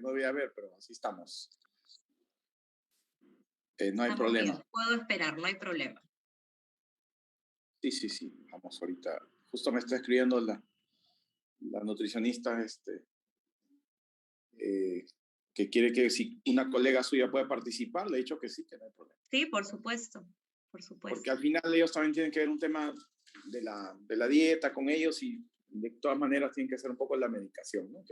no debía haber, pero así estamos. No hay Estamos problema. bien, puedo esperar, no hay problema. Sí. Vamos ahorita. Justo me está escribiendo la nutricionista que quiere que si una colega suya puede participar. Le he dicho que sí, que no hay problema. Sí, por supuesto, por supuesto. Porque al final ellos también tienen que ver un tema de la dieta con ellos y de todas maneras tienen que hacer un poco la medicación, ¿no?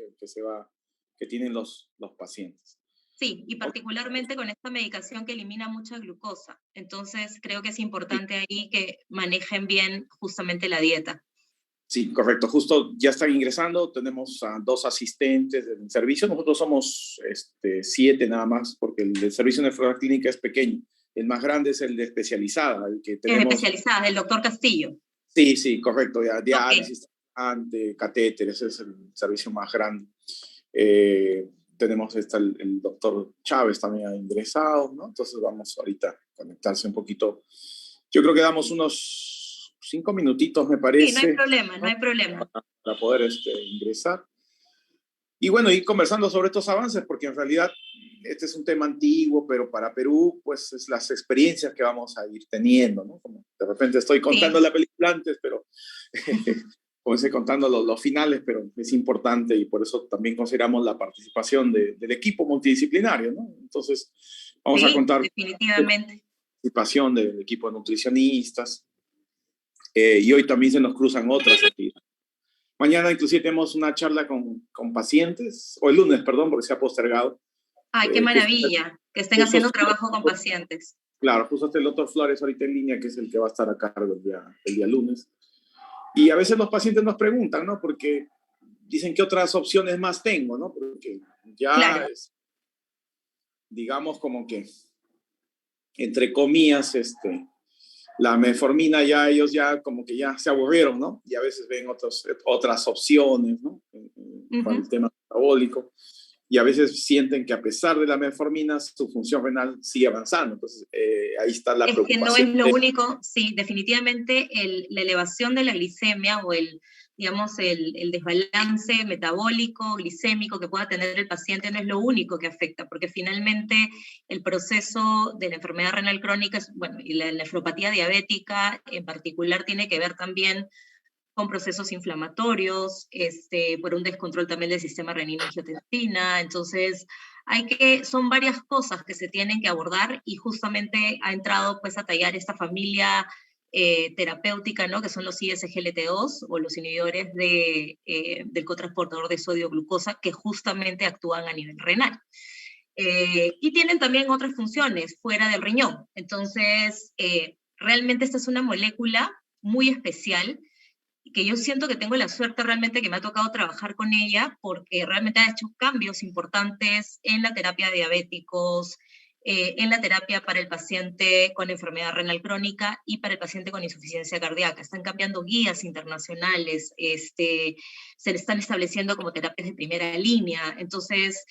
que tienen los pacientes. Sí, y particularmente con esta medicación que elimina mucha glucosa. Entonces, creo que es importante ahí que manejen bien justamente la dieta. Sí, correcto. Justo ya están ingresando. Tenemos a 2 asistentes del servicio. Nosotros somos 7 nada más, porque el del servicio de nefrología clínica es pequeño. El más grande es el de especializada, el que Es tenemos. especializada, el doctor Castillo. Sí, correcto. Ya, diálisis, Okay. catéteres, ese es el servicio más grande. Tenemos el doctor Chávez también ha ingresado, ¿no? Entonces vamos ahorita a conectarse un poquito. Yo creo que damos unos 5 minutitos, me parece. Sí, no hay problema, no hay problema. Para poder ingresar. Y bueno, ir conversando sobre estos avances, porque en realidad este es un tema antiguo, pero para Perú, pues es las experiencias que vamos a ir teniendo, ¿no? Como de repente estoy contando la película antes, pero comencé contando los finales, pero es importante y por eso también consideramos la participación del equipo multidisciplinario, ¿no? Entonces, vamos a contar definitivamente. La participación del equipo de nutricionistas y hoy también se nos cruzan otras actividades. Mañana inclusive tenemos una charla con pacientes, o el lunes, perdón, porque se ha postergado. ¡Ay, qué maravilla! Que estén haciendo trabajo con pacientes. Claro, justo el doctor Flores ahorita en línea, que es el que va a estar a cargo el día lunes. Y a veces los pacientes nos preguntan, ¿no? Porque dicen, ¿qué otras opciones más tengo, no? Porque ya es, digamos, como que, entre comillas, la metformina ya ellos ya como que ya se aburrieron, ¿no? Y a veces ven otras opciones, ¿no? Para el tema metabólico. Y a veces sienten que a pesar de la metformina, su función renal sigue avanzando. Entonces, ahí está la preocupación. Es que no es lo único, sí, definitivamente la elevación de la glicemia o el desbalance metabólico, glicémico que pueda tener el paciente no es lo único que afecta, porque finalmente el proceso de la enfermedad renal crónica, y la nefropatía diabética en particular tiene que ver también con procesos inflamatorios, por un descontrol también del sistema renina-angiotensina. Entonces, son varias cosas que se tienen que abordar y justamente ha entrado pues a tallar esta familia terapéutica, ¿no? Que son los ISGLT2 o los inhibidores del cotransportador de sodio-glucosa que justamente actúan a nivel renal. Y tienen también otras funciones fuera del riñón. Entonces, realmente esta es una molécula muy especial que yo siento que tengo la suerte realmente que me ha tocado trabajar con ella porque realmente ha hecho cambios importantes en la terapia de diabéticos, en la terapia para el paciente con enfermedad renal crónica y para el paciente con insuficiencia cardíaca. Están cambiando guías internacionales, se le están estableciendo como terapias de primera línea. Entonces,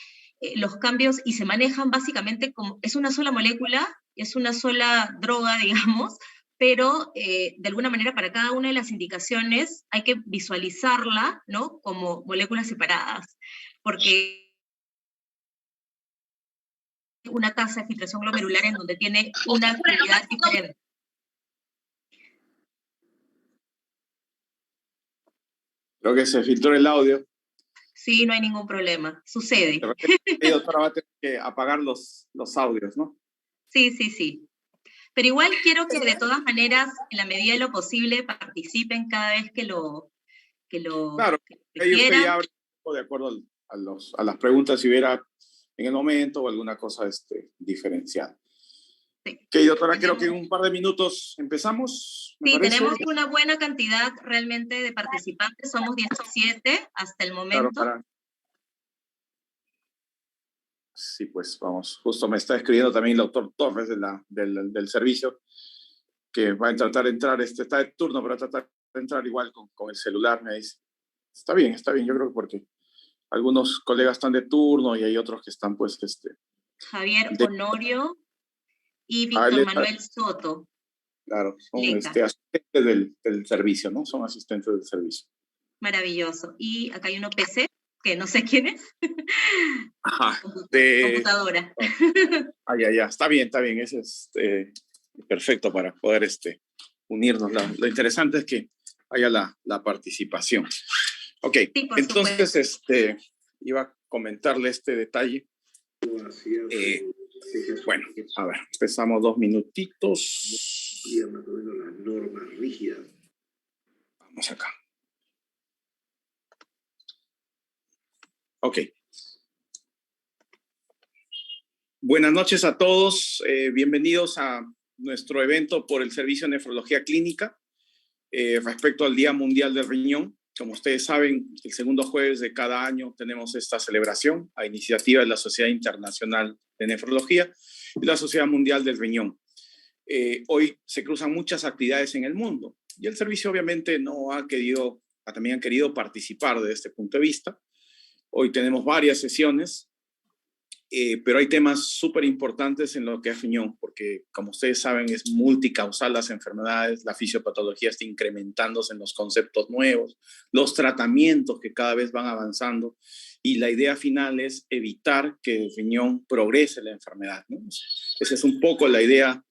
los cambios y se manejan básicamente como, es una sola molécula, es una sola droga, digamos, pero de alguna manera para cada una de las indicaciones hay que visualizarla, ¿no? Como moléculas separadas, porque una tasa de filtración glomerular en donde tiene una actividad diferente. Creo que se filtró el audio. Sí, no hay ningún problema, sucede. Doctora, va a tener que apagar los audios, ¿no? Sí. Pero igual quiero que de todas maneras, en la medida de lo posible, participen cada vez que lo claro, ellos ya abren de acuerdo a las preguntas si hubiera en el momento o alguna cosa diferencial. Sí. Ok, doctora, creo que en un par de minutos empezamos. Sí, tenemos una buena cantidad realmente de participantes, somos 17 hasta el momento. Claro, sí, pues vamos, justo me está escribiendo también el doctor Torres del servicio, que va a tratar de entrar, está de turno, pero va a tratar de entrar igual con el celular, me dice. Está bien, yo creo que porque algunos colegas están de turno y hay otros que están pues Javier Honorio y Víctor Manuel Soto. Claro, son asistentes del servicio, ¿no? Son asistentes del servicio. Maravilloso. Y acá hay uno PC. que no sé quién es. Ajá. Computadora. Ya. Está bien. Ese es perfecto para poder unirnos. Lo interesante es que haya la participación. Ok, Sí, entonces iba a comentarle este detalle. Bueno, a ver, empezamos 2 minutitos. Las normas rígidas. Vamos acá. Ok. Buenas noches a todos. Bienvenidos a nuestro evento por el Servicio de Nefrología Clínica respecto al Día Mundial del Riñón. Como ustedes saben, el segundo jueves de cada año tenemos esta celebración a iniciativa de la Sociedad Internacional de Nefrología y la Sociedad Mundial del Riñón. Hoy se cruzan muchas actividades en el mundo y el servicio obviamente también han querido participar desde este punto de vista. Hoy tenemos varias sesiones, pero hay temas súper importantes en lo que es riñón, porque como ustedes saben es multicausal las enfermedades, la fisiopatología está incrementándose en los conceptos nuevos, los tratamientos que cada vez van avanzando y la idea final es evitar que el riñón progrese la enfermedad, ¿no? Esa es un poco la idea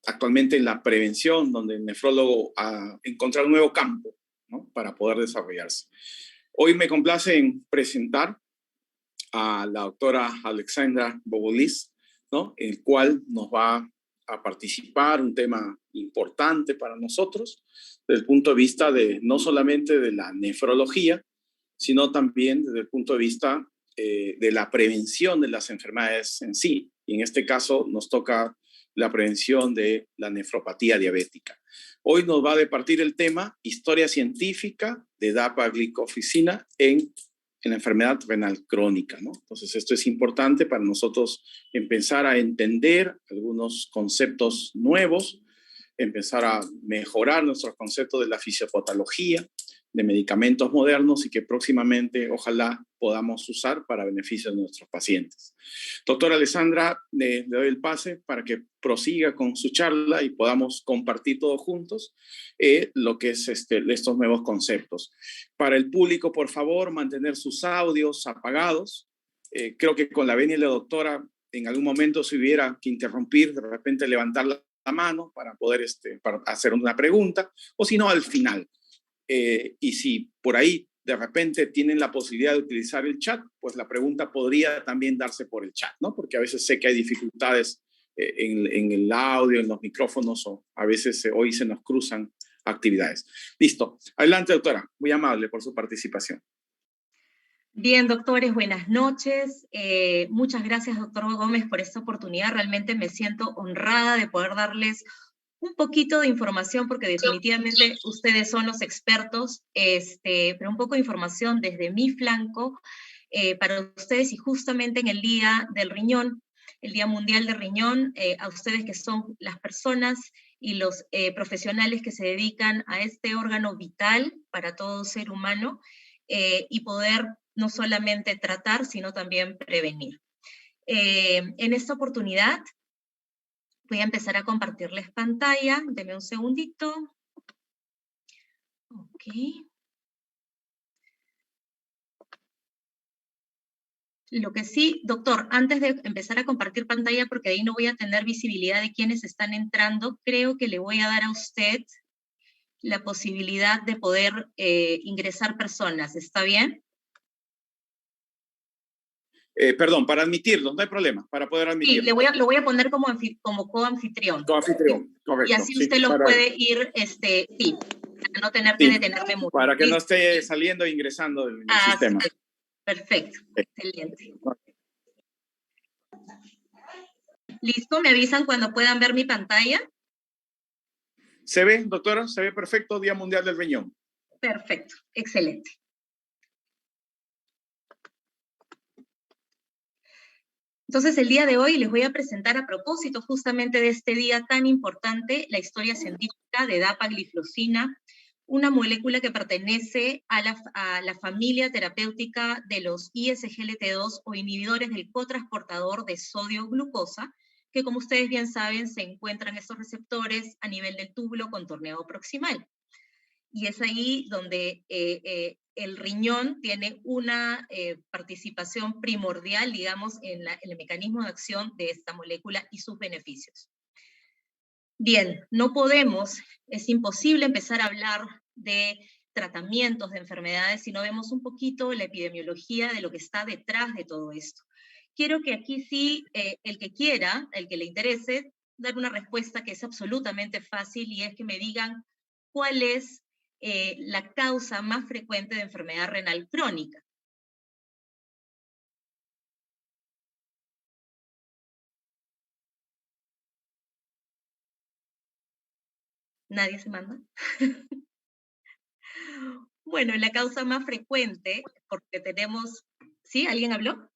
actualmente en la prevención, donde el nefrólogo ha encontrado un nuevo campo, ¿no?, para poder desarrollarse. Hoy me complace en presentar a la doctora Alexandra Bobolis, ¿no?, el cual nos va a participar, un tema importante para nosotros, desde el punto de vista no solamente de la nefrología, sino también desde el punto de vista de la prevención de las enfermedades en sí. Y en este caso nos toca la prevención de la nefropatía diabética. Hoy nos va a departir el tema Historia científica de dapagliflozina en la enfermedad renal crónica, ¿no? Entonces esto es importante para nosotros empezar a entender algunos conceptos nuevos, empezar a mejorar nuestros conceptos de la fisiopatología, de medicamentos modernos y que próximamente ojalá podamos usar para beneficio de nuestros pacientes. Doctora Alessandra, le doy el pase para que prosiga con su charla y podamos compartir todos juntos lo que es estos nuevos conceptos. Para el público, por favor, mantener sus audios apagados. Creo que con la venia de la doctora, en algún momento si hubiera que interrumpir, de repente levantar la mano para poder para hacer una pregunta, o si no, al final. Y si por ahí de repente tienen la posibilidad de utilizar el chat, pues la pregunta podría también darse por el chat, ¿no? Porque a veces sé que hay dificultades en el audio, en los micrófonos, o a veces hoy se nos cruzan actividades. Listo. Adelante, doctora. Muy amable por su participación. Bien, doctores, buenas noches. Muchas gracias, doctor Gómez, por esta oportunidad. Realmente me siento honrada de poder darles un poquito de información, porque definitivamente ustedes son los expertos, pero un poco de información desde mi flanco para ustedes, y justamente en el Día del Riñón, el Día Mundial del Riñón, a ustedes que son las personas y los profesionales que se dedican a este órgano vital para todo ser humano, y poder no solamente tratar, sino también prevenir. En esta oportunidad, voy a empezar a compartirles pantalla. Denme un segundito. Ok. Lo que sí, doctor, antes de empezar a compartir pantalla, porque ahí no voy a tener visibilidad de quiénes están entrando, creo que le voy a dar a usted la posibilidad de poder ingresar personas. ¿Está bien? Perdón, para admitirlos, no hay problema, para poder admitirlos. Sí, lo voy a poner como coanfitrión. Coanfitrión, correcto. Y así usted los puede ir, sí, para no tener que detenerme mucho. Para que no esté saliendo e ingresando del sistema. Sí. Perfecto, excelente. ¿Listo? ¿Me avisan cuando puedan ver mi pantalla? ¿Se ve, doctora? ¿Se ve perfecto? Día Mundial del Riñón. Perfecto, excelente. Entonces, el día de hoy les voy a presentar, a propósito justamente de este día tan importante, la historia científica de dapagliflozina, una molécula que pertenece a la familia terapéutica de los ISGLT2 o inhibidores del cotransportador de sodio-glucosa, que como ustedes bien saben se encuentran estos receptores a nivel del túbulo contorneado proximal. Y es ahí donde el riñón tiene una participación primordial, digamos, en el mecanismo de acción de esta molécula y sus beneficios. Bien, no podemos, es imposible empezar a hablar de tratamientos de enfermedades si no vemos un poquito la epidemiología de lo que está detrás de todo esto. Quiero que aquí sí, el que quiera, el que le interese, dar una respuesta que es absolutamente fácil, y es que me digan cuál es la causa más frecuente de enfermedad renal crónica. ¿Nadie se manda? Bueno, la causa más frecuente, porque tenemos... ¿Sí? ¿Alguien habló?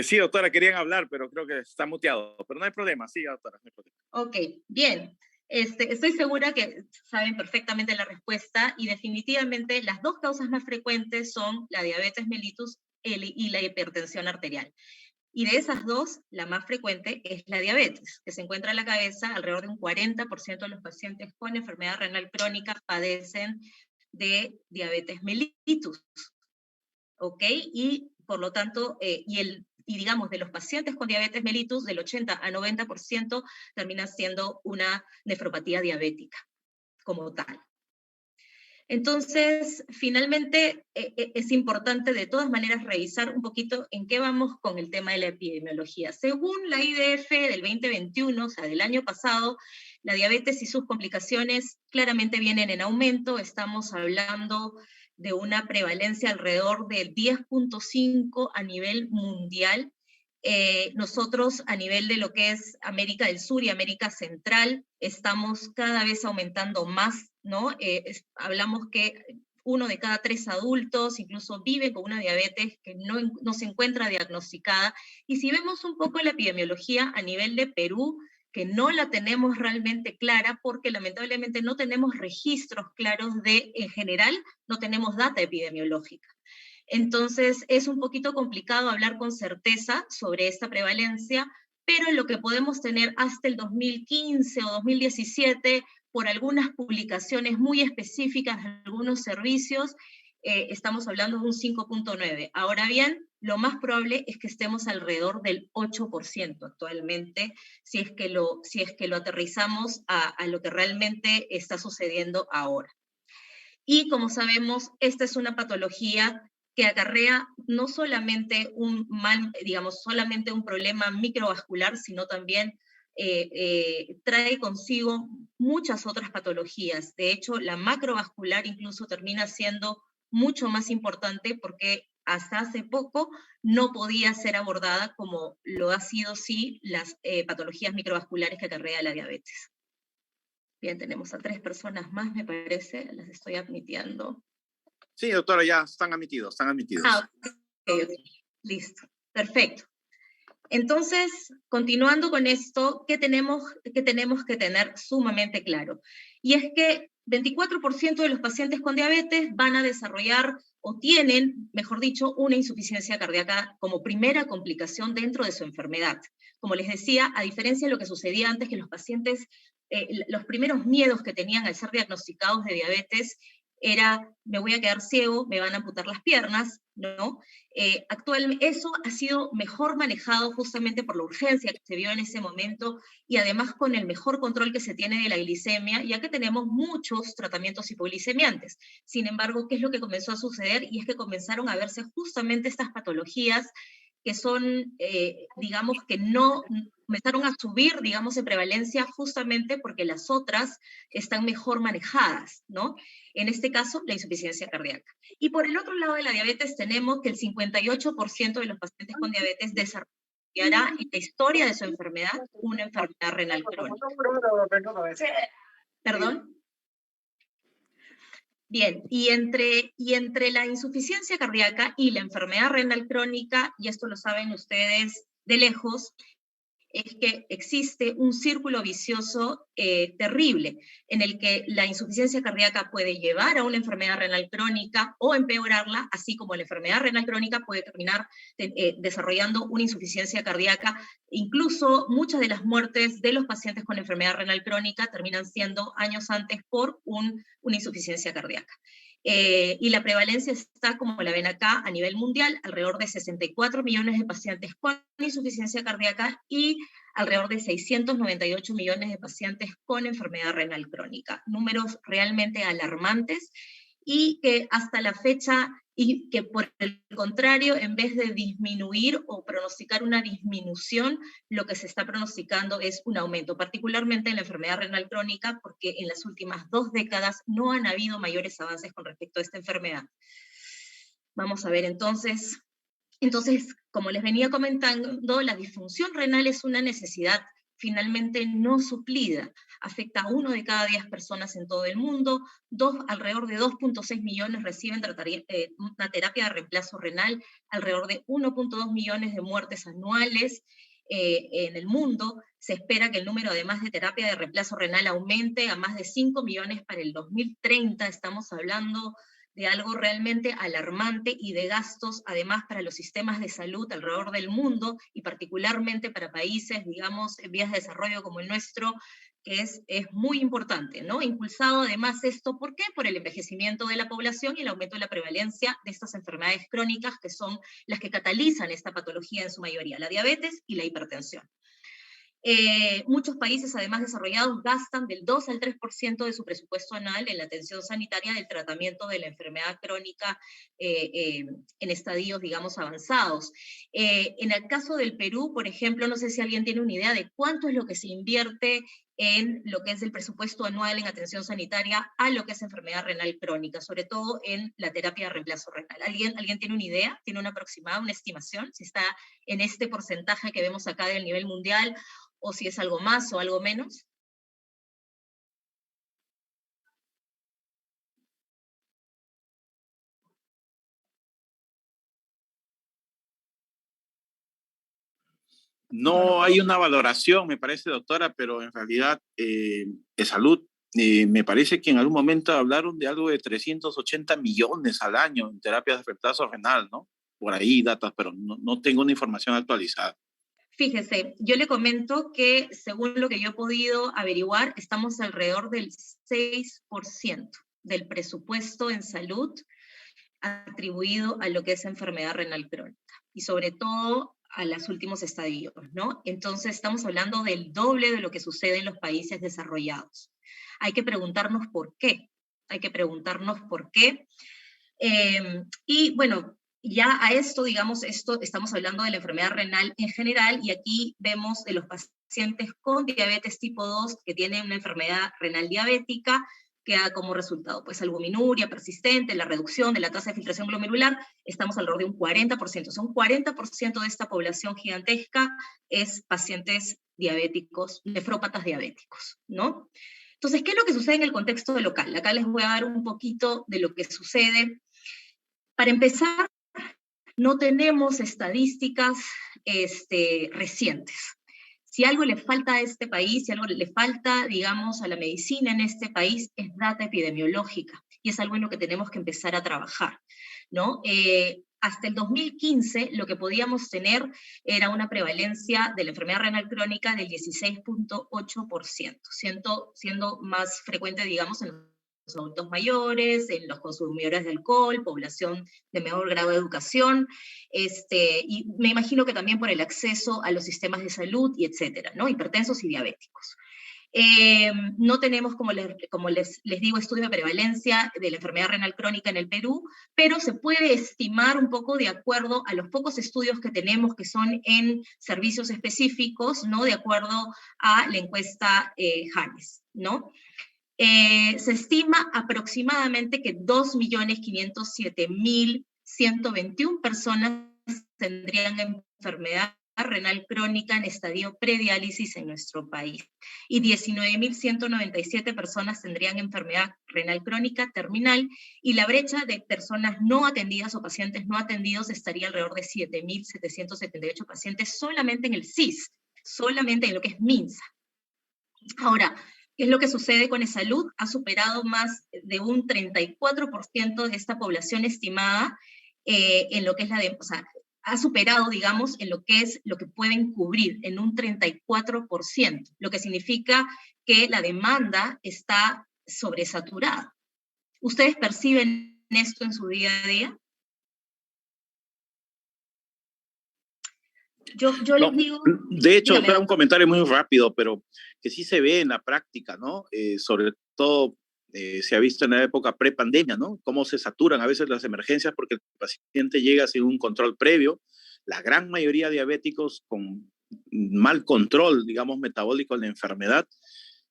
Sí, doctora, querían hablar, pero creo que está muteado. Pero no hay problema, sí, doctora, no hay problema. Ok, bien. Estoy segura que saben perfectamente la respuesta, y definitivamente las dos causas más frecuentes son la diabetes mellitus y la hipertensión arterial. Y de esas dos, la más frecuente es la diabetes, que se encuentra en la cabeza. Alrededor de un 40% de los pacientes con enfermedad renal crónica padecen de diabetes mellitus. ¿Ok? Y por lo tanto, digamos, de los pacientes con diabetes mellitus, del 80 a 90% termina siendo una nefropatía diabética como tal. Entonces, finalmente, es importante de todas maneras revisar un poquito en qué vamos con el tema de la epidemiología. Según la IDF del 2021, o sea, del año pasado, la diabetes y sus complicaciones claramente vienen en aumento. Estamos hablando de una prevalencia alrededor del 10.5 a nivel mundial. Nosotros, a nivel de lo que es América del Sur y América Central, estamos cada vez aumentando más, ¿no? Hablamos que 1 de cada 3 adultos incluso vive con una diabetes que no se encuentra diagnosticada. Y si vemos un poco la epidemiología a nivel de Perú, que no la tenemos realmente clara, porque lamentablemente no tenemos registros claros en general, no tenemos data epidemiológica. Entonces es un poquito complicado hablar con certeza sobre esta prevalencia, pero lo que podemos tener hasta el 2015 o 2017, por algunas publicaciones muy específicas de algunos servicios, estamos hablando de un 5.9. Ahora bien, lo más probable es que estemos alrededor del 8% actualmente, si es que lo aterrizamos a lo que realmente está sucediendo ahora. Y como sabemos, esta es una patología que acarrea no solamente solamente un problema microvascular, sino también trae consigo muchas otras patologías. De hecho, la macrovascular incluso termina siendo mucho más importante, porque hasta hace poco no podía ser abordada como lo ha sido sí las patologías microvasculares que acarrea la diabetes. Bien, tenemos a 3 personas más, me parece, las estoy admitiendo. Sí, doctora, ya están admitidos, están admitidos. Ok, listo, perfecto. Entonces, continuando con esto, ¿qué tenemos que tener sumamente claro? Y es que 24% de los pacientes con diabetes van a desarrollar o tienen, mejor dicho, una insuficiencia cardíaca como primera complicación dentro de su enfermedad. Como les decía, a diferencia de lo que sucedía antes, que los pacientes, los primeros miedos que tenían al ser diagnosticados de diabetes era: me voy a quedar ciego, me van a amputar las piernas, ¿no? Actualmente eso ha sido mejor manejado justamente por la urgencia que se vio en ese momento, y además con el mejor control que se tiene de la glicemia, ya que tenemos muchos tratamientos hipoglicemiantes. Sin embargo, ¿qué es lo que comenzó a suceder? Y es que comenzaron a verse justamente estas patologías que son, digamos, que no comenzaron a subir, digamos, en prevalencia, justamente porque las otras están mejor manejadas, ¿no? En este caso, la insuficiencia cardíaca. Y por el otro lado de la diabetes tenemos que el 58% de los pacientes con diabetes desarrollará en la historia de su enfermedad una enfermedad renal crónica. ¿Perdón? Bien, y entre la insuficiencia cardíaca y la enfermedad renal crónica, y esto lo saben ustedes de lejos, es que existe un círculo vicioso terrible, en el que la insuficiencia cardíaca puede llevar a una enfermedad renal crónica o empeorarla, así como la enfermedad renal crónica puede terminar desarrollando una insuficiencia cardíaca. Incluso muchas de las muertes de los pacientes con enfermedad renal crónica terminan siendo años antes por una insuficiencia cardíaca. Y la prevalencia está, como la ven acá, a nivel mundial, alrededor de 64 millones de pacientes con insuficiencia cardíaca y alrededor de 698 millones de pacientes con enfermedad renal crónica. Números realmente alarmantes, y que hasta la fecha, y que por el contrario, en vez de disminuir o pronosticar una disminución, lo que se está pronosticando es un aumento, particularmente en la enfermedad renal crónica, porque en las últimas 2 décadas no han habido mayores avances con respecto a esta enfermedad. Vamos a ver entonces, como les venía comentando, la disfunción renal es una necesidad finalmente no suplida. Afecta a 1 de cada 10 personas en todo el mundo, alrededor de 2.6 millones reciben una terapia de reemplazo renal, alrededor de 1.2 millones de muertes anuales en el mundo. Se espera que el número, además de terapia de reemplazo renal, aumente a más de 5 millones para el 2030. Estamos hablando de algo realmente alarmante, y de gastos, además, para los sistemas de salud alrededor del mundo, y particularmente para países, digamos, en vías de desarrollo como el nuestro, que es muy importante, ¿no? Impulsado además esto, ¿por qué? Por el envejecimiento de la población y el aumento de la prevalencia de estas enfermedades crónicas, que son las que catalizan esta patología en su mayoría, la diabetes y la hipertensión. Muchos países, además desarrollados, gastan del 2 al 3% de su presupuesto anual en la atención sanitaria del tratamiento de la enfermedad crónica en estadios, digamos, avanzados. En el caso del Perú, por ejemplo, no sé si alguien tiene una idea de cuánto es lo que se invierte en lo que es el presupuesto anual en atención sanitaria a lo que es enfermedad renal crónica, sobre todo en la terapia de reemplazo renal. ¿Alguien tiene una idea? ¿Tiene una aproximada, una estimación? Si está en este porcentaje que vemos acá del nivel mundial, o si es algo más o algo menos. No hay una valoración, me parece, doctora, pero en realidad de salud, me parece que en algún momento hablaron de algo de 380 millones al año en terapias de reemplazo renal, ¿no? Por ahí datos, pero no tengo una información actualizada. Fíjese, yo le comento que según lo que yo he podido averiguar, estamos alrededor del 6% del presupuesto en salud atribuido a lo que es enfermedad renal crónica, y sobre todo a los últimos estadios, ¿no? Entonces estamos hablando del doble de lo que sucede en los países desarrollados. Hay que preguntarnos por qué, y bueno, ya a esto, digamos, estamos hablando de la enfermedad renal en general, y aquí vemos de los pacientes con diabetes tipo 2 que tienen una enfermedad renal diabética, que da como resultado pues albuminuria persistente, la reducción de la tasa de filtración glomerular. Estamos alrededor de un 40%, o sea, un 40% de esta población gigantesca es pacientes diabéticos, nefrópatas diabéticos, ¿no? Entonces, ¿qué es lo que sucede en el contexto local? Acá les voy a dar un poquito de lo que sucede. Para empezar, no tenemos estadísticas recientes. Si algo le falta a este país, si algo le falta, digamos, a la medicina en este país, es data epidemiológica, y es algo en lo que tenemos que empezar a trabajar, ¿no? Hasta el 2015 lo que podíamos tener era una prevalencia de la enfermedad renal crónica del 16.8%, siendo más frecuente, digamos, en los adultos mayores, en los consumidores de alcohol, población de menor grado de educación, y me imagino que también por el acceso a los sistemas de salud, y etcétera, ¿no? Hipertensos y diabéticos. No tenemos, como les digo, estudio de prevalencia de la enfermedad renal crónica en el Perú, pero se puede estimar un poco de acuerdo a los pocos estudios que tenemos, que son en servicios específicos, ¿no? De acuerdo a la encuesta Janes, ¿no? Se estima aproximadamente que 2.507.121 personas tendrían enfermedad renal crónica en estadio prediálisis en nuestro país, y 19.197 personas tendrían enfermedad renal crónica terminal, y la brecha de personas no atendidas o pacientes no atendidos estaría alrededor de 7.778 pacientes solamente en el CIS, solamente en lo que es MINSA. Ahora, ¿qué es lo que sucede con ESalud? Ha superado más de un 34% de esta población estimada en lo que es o sea, ha superado, digamos, en lo que es lo que pueden cubrir, en un 34%, lo que significa que la demanda está sobresaturada. ¿Ustedes perciben esto en su día a día? Yo les digo... De hecho, dígame, era un comentario muy rápido, pero que sí se ve en la práctica, ¿no? Sobre todo se ha visto en la época pre-pandemia, ¿no? Cómo se saturan a veces las emergencias porque el paciente llega sin un control previo. La gran mayoría de diabéticos con mal control, digamos, metabólico de la enfermedad.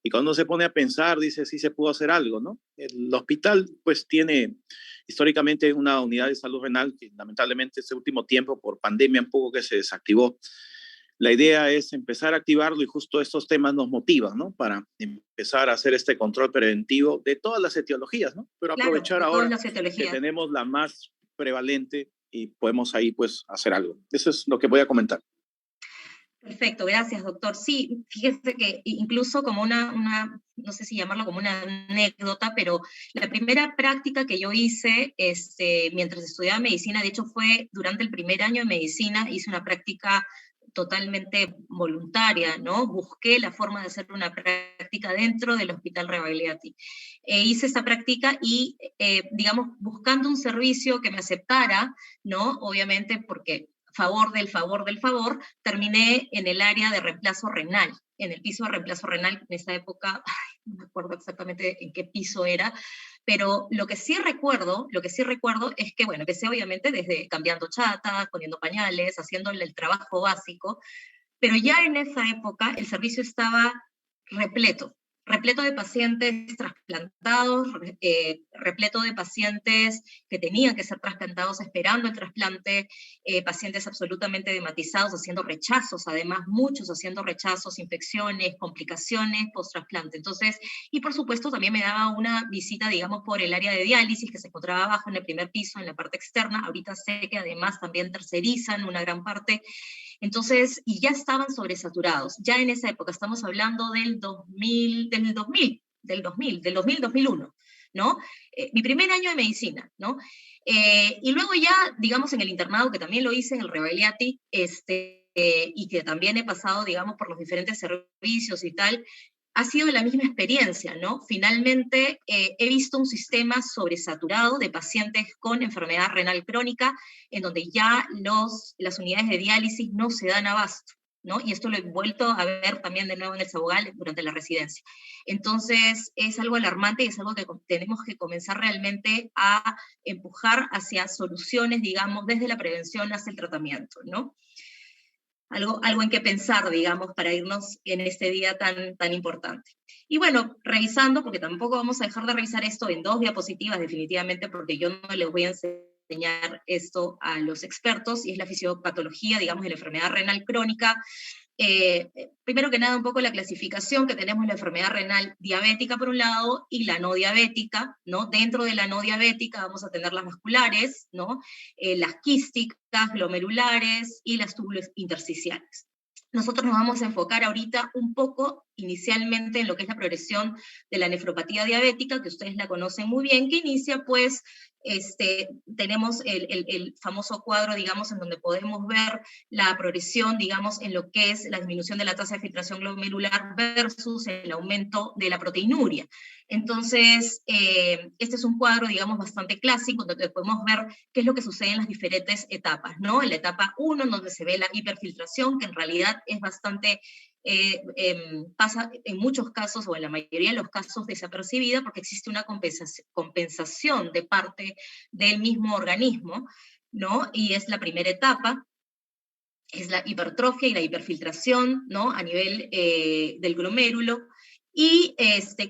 Y cuando se pone a pensar, dice, sí se pudo hacer algo, ¿no? El hospital, pues, tiene históricamente una unidad de salud renal que lamentablemente este último tiempo, por pandemia, un poco que se desactivó. La idea es empezar a activarlo y justo estos temas nos motivan, ¿no? Para empezar a hacer este control preventivo de todas las etiologías, ¿no? Pero claro, aprovechar de todas ahora las que etiologías. tenemos la más prevalente y podemos ahí, pues, hacer algo. Eso es lo que voy a comentar. Perfecto, gracias, doctor. Sí, fíjese que incluso como no sé si llamarlo como una anécdota, pero la primera práctica que yo hice mientras estudiaba medicina, de hecho fue durante el primer año de medicina, hice una práctica totalmente voluntaria, ¿no? Busqué la forma de hacer una práctica dentro del Hospital Rebagliati. Hice esta práctica y, digamos, buscando un servicio que me aceptara, ¿no? Obviamente porque favor del favor, terminé en el área de reemplazo renal, en el piso de reemplazo renal, en esa época, no me acuerdo exactamente en qué piso era, pero lo que sí recuerdo es que, bueno, empecé obviamente desde cambiando chatas, poniendo pañales, haciendo el trabajo básico, pero ya en esa época el servicio estaba repleto de pacientes trasplantados, repleto de pacientes que tenían que ser trasplantados esperando el trasplante, pacientes absolutamente dematizados, haciendo rechazos, además muchos haciendo rechazos, infecciones, complicaciones post-trasplante. Entonces, y por supuesto también me daba una visita, digamos, por el área de diálisis que se encontraba abajo en el primer piso, en la parte externa. Ahorita sé que además también tercerizan una gran parte. Entonces, y ya estaban sobresaturados. Ya en esa época, estamos hablando del 2001, ¿no? Mi primer año de medicina, ¿no? Y luego ya, digamos, en el internado, que también lo hice en el Rebagliati, y que también he pasado, digamos, por los diferentes servicios y tal, ha sido la misma experiencia, ¿no? Finalmente he visto un sistema sobresaturado de pacientes con enfermedad renal crónica, en donde ya las unidades de diálisis no se dan abasto, ¿no? Y esto lo he vuelto a ver también de nuevo en el Sabogal durante la residencia. Entonces es algo alarmante y es algo que tenemos que comenzar realmente a empujar hacia soluciones, digamos, desde la prevención hasta el tratamiento, ¿no? Algo en que pensar, digamos, para irnos en este día tan importante. Y bueno, revisando, porque tampoco vamos a dejar de revisar esto en 2 diapositivas definitivamente, porque yo no les voy a enseñar esto a los expertos, y es la fisiopatología, digamos, de la enfermedad renal crónica. Primero que nada, un poco la clasificación que tenemos: la enfermedad renal diabética por un lado y la no diabética, ¿no? Dentro de la no diabética vamos a tener las vasculares, ¿no? Las quísticas, glomerulares y las túbulos intersticiales. Nosotros nos vamos a enfocar ahorita un poco inicialmente en lo que es la progresión de la nefropatía diabética, que ustedes la conocen muy bien, que inicia pues, tenemos el famoso cuadro, digamos, en donde podemos ver la progresión, digamos, en lo que es la disminución de la tasa de filtración glomerular versus el aumento de la proteinuria. Entonces, este es un cuadro, digamos, bastante clásico, donde podemos ver qué es lo que sucede en las diferentes etapas, ¿no? En la etapa 1, en donde se ve la hiperfiltración, que en realidad es bastante, pasa en muchos casos, o en la mayoría de los casos, desapercibida, porque existe una compensación de parte del mismo organismo, ¿no? Y es la primera etapa, es la hipertrofia y la hiperfiltración, ¿no? A nivel del glomérulo, y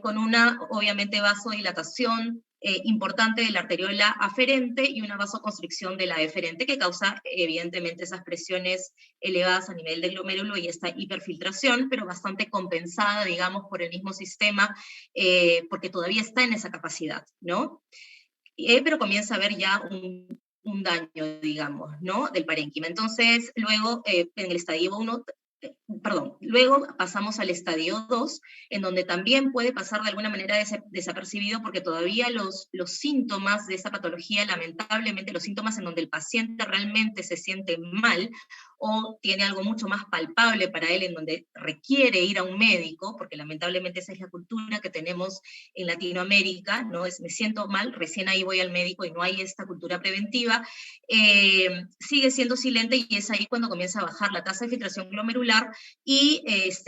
con una, obviamente, vasodilatación importante de la arteriola aferente y una vasoconstricción de la deferente, que causa, evidentemente, esas presiones elevadas a nivel del glomérulo y esta hiperfiltración, pero bastante compensada, digamos, por el mismo sistema, porque todavía está en esa capacidad, ¿no? Pero comienza a haber ya un daño, digamos, ¿no? Del parénquima. Entonces, luego, en el estadio 1, luego pasamos al estadio 2, en donde también puede pasar de alguna manera desapercibido, porque todavía los síntomas de esa patología, lamentablemente, los síntomas en donde el paciente realmente se siente mal, o tiene algo mucho más palpable para él en donde requiere ir a un médico, porque lamentablemente esa es la cultura que tenemos en Latinoamérica, ¿no? Es, me siento mal, recién ahí voy al médico y no hay esta cultura preventiva, sigue siendo silente y es ahí cuando comienza a bajar la tasa de filtración glomerular y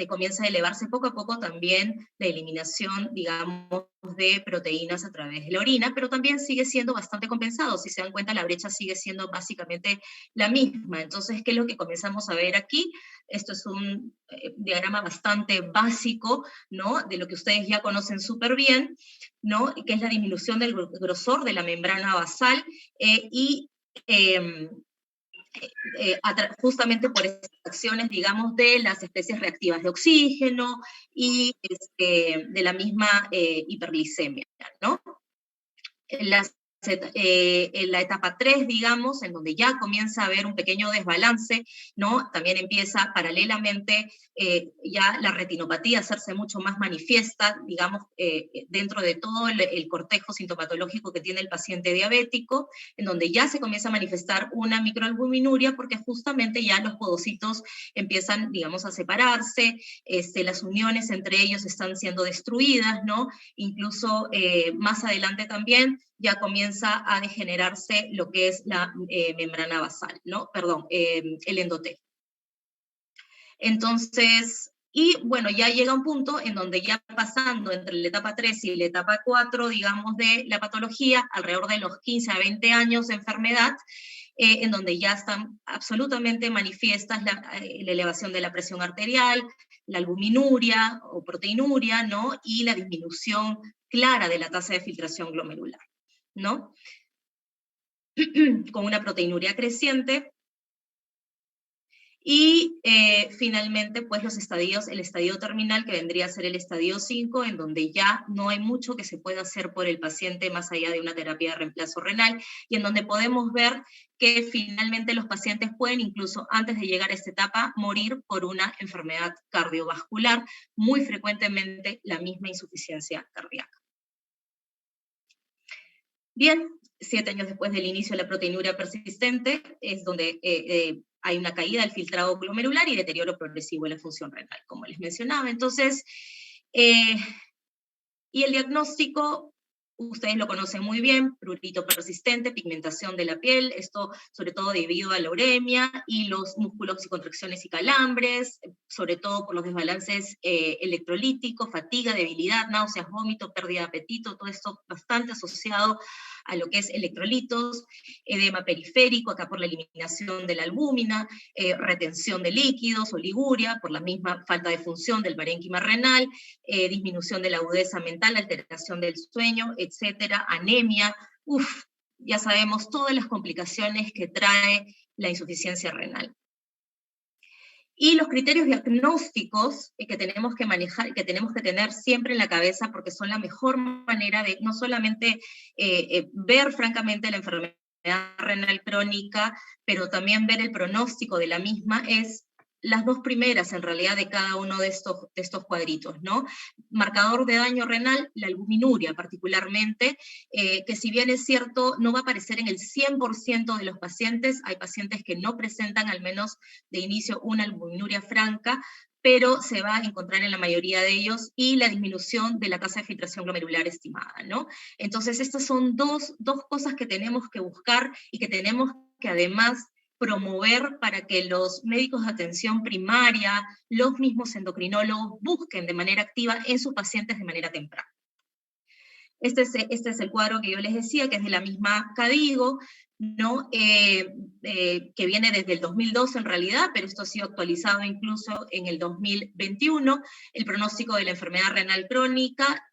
comienza a elevarse poco a poco también la eliminación, digamos, de proteínas a través de la orina, pero también sigue siendo bastante compensado. Si se dan cuenta, la brecha sigue siendo básicamente la misma. Entonces, ¿qué es lo que comenzamos a ver aquí? Esto es un diagrama bastante básico, ¿no? De lo que ustedes ya conocen súper bien, ¿no? Que es la disminución del grosor de la membrana basal justamente por estas acciones, digamos, de las especies reactivas de oxígeno y de la misma hiperglicemia, ¿no? En la etapa 3, digamos, en donde ya comienza a haber un pequeño desbalance, ¿no? También empieza paralelamente ya la retinopatía a hacerse mucho más manifiesta, digamos, dentro de todo el cortejo sintomatológico que tiene el paciente diabético, en donde ya se comienza a manifestar una microalbuminuria, porque justamente ya los podocitos empiezan, digamos, a separarse, las uniones entre ellos están siendo destruidas, ¿no? Incluso más adelante también ya comienza a degenerarse lo que es la membrana basal, ¿no? Perdón, el endotelio. Entonces, y bueno, ya llega un punto en donde ya pasando entre la etapa 3 y la etapa 4, digamos, de la patología, alrededor de los 15 a 20 años de enfermedad, en donde ya están absolutamente manifiestas la elevación de la presión arterial, la albuminuria o proteinuria, ¿no? Y la disminución clara de la tasa de filtración glomerular, ¿no? Con una proteinuria creciente. Y finalmente, pues los estadios, el estadio terminal, que vendría a ser el estadio 5, en donde ya no hay mucho que se pueda hacer por el paciente más allá de una terapia de reemplazo renal, y en donde podemos ver que finalmente los pacientes pueden, incluso antes de llegar a esta etapa, morir por una enfermedad cardiovascular, muy frecuentemente la misma insuficiencia cardíaca. Bien, 7 años después del inicio de la proteinuria persistente, es donde hay una caída del filtrado glomerular y deterioro progresivo de la función renal, como les mencionaba. Entonces, y el diagnóstico, ustedes lo conocen muy bien, prurito persistente, pigmentación de la piel, esto sobre todo debido a la uremia y los músculos y contracciones y calambres, sobre todo por los desbalances electrolíticos, fatiga, debilidad, náuseas, vómito, pérdida de apetito, todo esto bastante asociado a lo que es electrolitos, edema periférico, acá por la eliminación de la albúmina, retención de líquidos, oliguria, por la misma falta de función del parénquima renal, disminución de la agudeza mental, alteración del sueño, etcétera, anemia, ya sabemos todas las complicaciones que trae la insuficiencia renal. Y los criterios diagnósticos que tenemos que manejar, que tenemos que tener siempre en la cabeza, porque son la mejor manera de no solamente ver francamente la enfermedad renal crónica, pero también ver el pronóstico de la misma, es las dos primeras, en realidad, de cada uno de estos cuadritos, ¿no? Marcador de daño renal, la albuminuria particularmente, que si bien es cierto, no va a aparecer en el 100% de los pacientes, hay pacientes que no presentan al menos de inicio una albuminuria franca, pero se va a encontrar en la mayoría de ellos, y la disminución de la tasa de filtración glomerular estimada, ¿no? Entonces, estas son dos cosas que tenemos que buscar y que tenemos que además promover para que los médicos de atención primaria, los mismos endocrinólogos, busquen de manera activa en sus pacientes de manera temprana. Este es el cuadro que yo les decía, que es de la misma KDIGO, ¿no? Que viene desde el 2002 en realidad, pero esto ha sido actualizado incluso en el 2021, el pronóstico de la enfermedad renal crónica,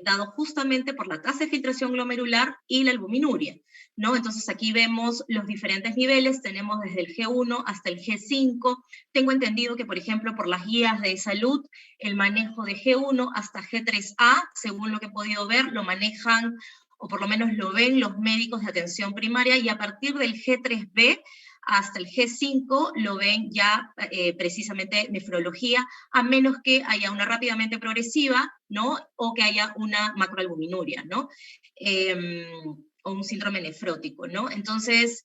dado justamente por la tasa de filtración glomerular y la albuminuria, ¿no? Entonces aquí vemos los diferentes niveles, tenemos desde el G1 hasta el G5, tengo entendido que, por ejemplo, por las guías de salud, el manejo de G1 hasta G3A, según lo que he podido ver, lo manejan, o por lo menos lo ven los médicos de atención primaria, y a partir del G3B hasta el G5 lo ven ya precisamente nefrología, a menos que haya una rápidamente progresiva, ¿no? O que haya una macroalbuminuria, ¿no? O un síndrome nefrótico, ¿no? Entonces,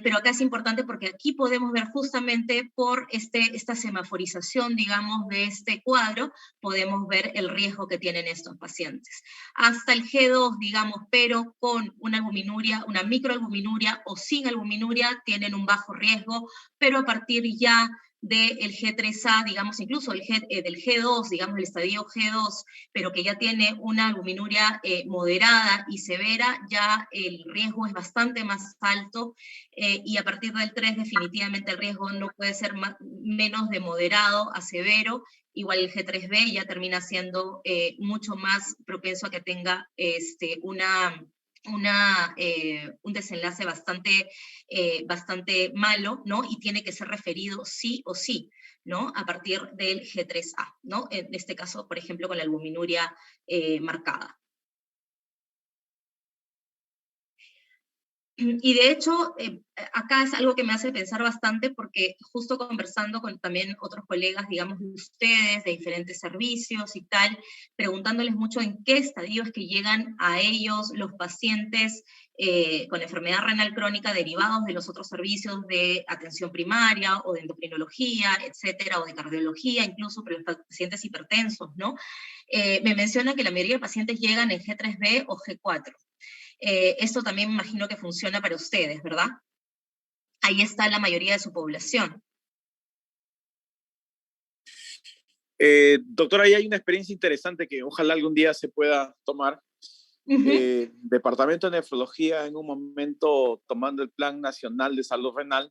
pero acá es importante porque aquí podemos ver justamente por esta semaforización, digamos, de este cuadro, podemos ver el riesgo que tienen estos pacientes. Hasta el G2, digamos, pero con una albuminuria, una microalbuminuria o sin albuminuria, tienen un bajo riesgo, pero a partir ya del G3A, digamos, incluso del G2, digamos, el estadio G2, pero que ya tiene una albuminuria moderada y severa, ya el riesgo es bastante más alto, y a partir del 3 definitivamente el riesgo no puede ser menos de moderado a severo. Igual el G3B ya termina siendo mucho más propenso a que tenga un desenlace bastante malo, ¿no? Y tiene que ser referido sí o sí, ¿no? A partir del G3A, ¿no? En este caso, por ejemplo, con la albuminuria marcada. Y de hecho, acá es algo que me hace pensar bastante, porque justo conversando con también otros colegas, digamos, de ustedes, de diferentes servicios y tal, preguntándoles mucho en qué estadio es que llegan a ellos los pacientes con enfermedad renal crónica derivados de los otros servicios de atención primaria, o de endocrinología, etcétera, o de cardiología, incluso para los pacientes hipertensos, ¿no? Me menciona que la mayoría de pacientes llegan en G3B o G4. Esto también me imagino que funciona para ustedes, ¿verdad? Ahí está la mayoría de su población. Doctora, ahí hay una experiencia interesante que ojalá algún día se pueda tomar. Departamento de Nefrología, en un momento tomando el Plan Nacional de Salud Renal,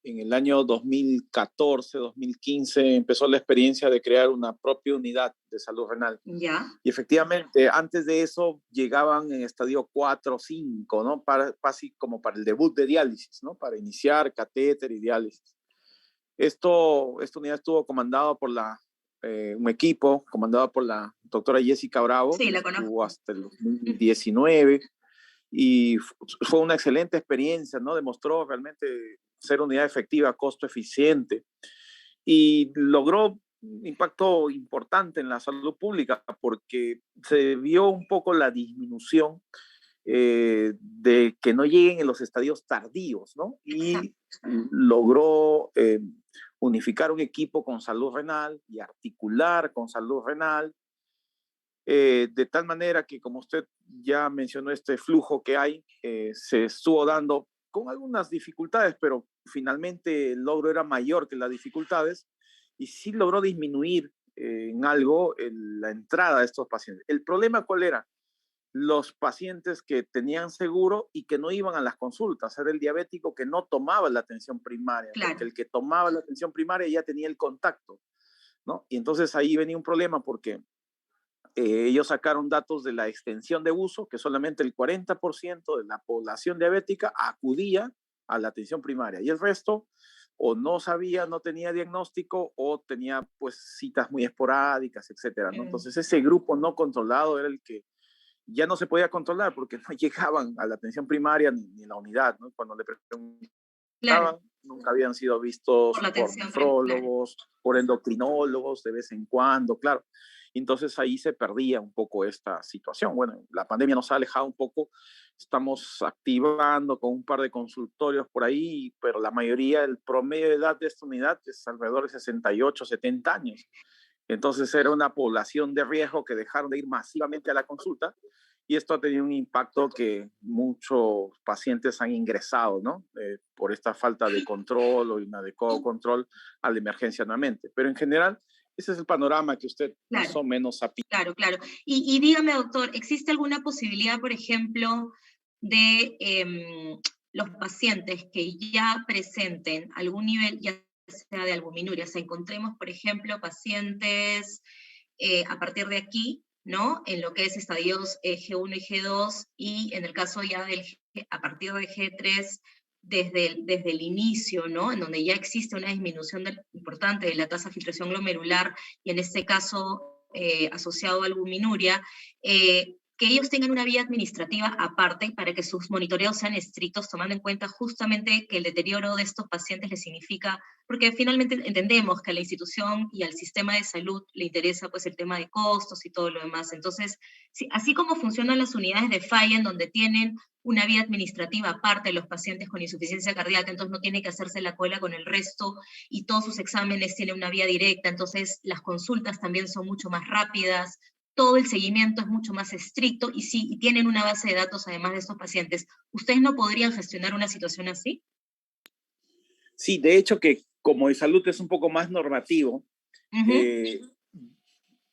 en el año 2014, 2015, empezó la experiencia de crear una propia unidad de salud renal. Ya. Y efectivamente, antes de eso llegaban en estadio 4 o 5, ¿no? Casi como para el debut de diálisis, ¿no? Para iniciar catéter y diálisis. Esta unidad estuvo comandada por un equipo comandado por la doctora Jessica Bravo. Sí, la estuvo conozco. hasta el 2019. Y fue una excelente experiencia, ¿no? Demostró realmente ser unidad efectiva, costo eficiente, y logró un impacto importante en la salud pública, porque se vio un poco la disminución de que no lleguen en los estadios tardíos, ¿no? Y logró unificar un equipo con salud renal y articular con salud renal, de tal manera que, como usted ya mencionó, este flujo que hay se estuvo dando con algunas dificultades, pero finalmente el logro era mayor que las dificultades, y sí logró disminuir en algo la entrada de estos pacientes. ¿El problema cuál era? Los pacientes que tenían seguro y que no iban a las consultas. Era el diabético que no tomaba la atención primaria, Claro. porque el que tomaba la atención primaria ya tenía el contacto, ¿no? Y entonces ahí venía un problema, porque ellos sacaron datos de la extensión de uso, que solamente el 40% de la población diabética acudía a la atención primaria, y el resto o no sabía, no tenía diagnóstico, o tenía pues citas muy esporádicas, etcétera, ¿no? Entonces ese grupo no controlado era el que ya no se podía controlar, porque no llegaban a la atención primaria ni en la unidad, ¿no? Cuando le preguntaban, Claro. nunca habían sido vistos Por la por atención nefrólogos, por endocrinólogos de vez en cuando, claro. Entonces ahí se perdía un poco esta situación. Bueno, la pandemia nos ha alejado un poco, estamos activando con un par de consultorios por ahí, pero la mayoría, el promedio de edad de esta unidad es alrededor de 68, 70 años. Entonces era una población de riesgo que dejaron de ir masivamente a la consulta, y esto ha tenido un impacto que muchos pacientes han ingresado, ¿no? Por esta falta de control o inadecuado control a la emergencia nuevamente. Pero en general, ese es el panorama que usted más o menos ha pintado. Claro. Y dígame, doctor, ¿existe alguna posibilidad, por ejemplo, de los pacientes que ya presenten algún nivel, ya sea de albuminuria, o sea, encontremos, por ejemplo, pacientes a partir de aquí, ¿no? En lo que es estadios G1 y G2, y en el caso ya a partir de G3, desde el inicio, ¿no? En donde ya existe una disminución importante de la tasa de filtración glomerular, y en este caso asociado a albuminuria, que ellos tengan una vía administrativa aparte para que sus monitoreos sean estrictos, tomando en cuenta justamente que el deterioro de estos pacientes les significa, porque finalmente entendemos que a la institución y al sistema de salud le interesa pues el tema de costos y todo lo demás. Entonces, así como funcionan las unidades de falla en donde tienen una vía administrativa aparte de los pacientes con insuficiencia cardíaca, entonces no tiene que hacerse la cola con el resto y todos sus exámenes tienen una vía directa, entonces las consultas también son mucho más rápidas, todo el seguimiento es mucho más estricto y sí, y tienen una base de datos además de estos pacientes. ¿Ustedes no podrían gestionar una situación así? Sí, de hecho que como de salud es un poco más normativo,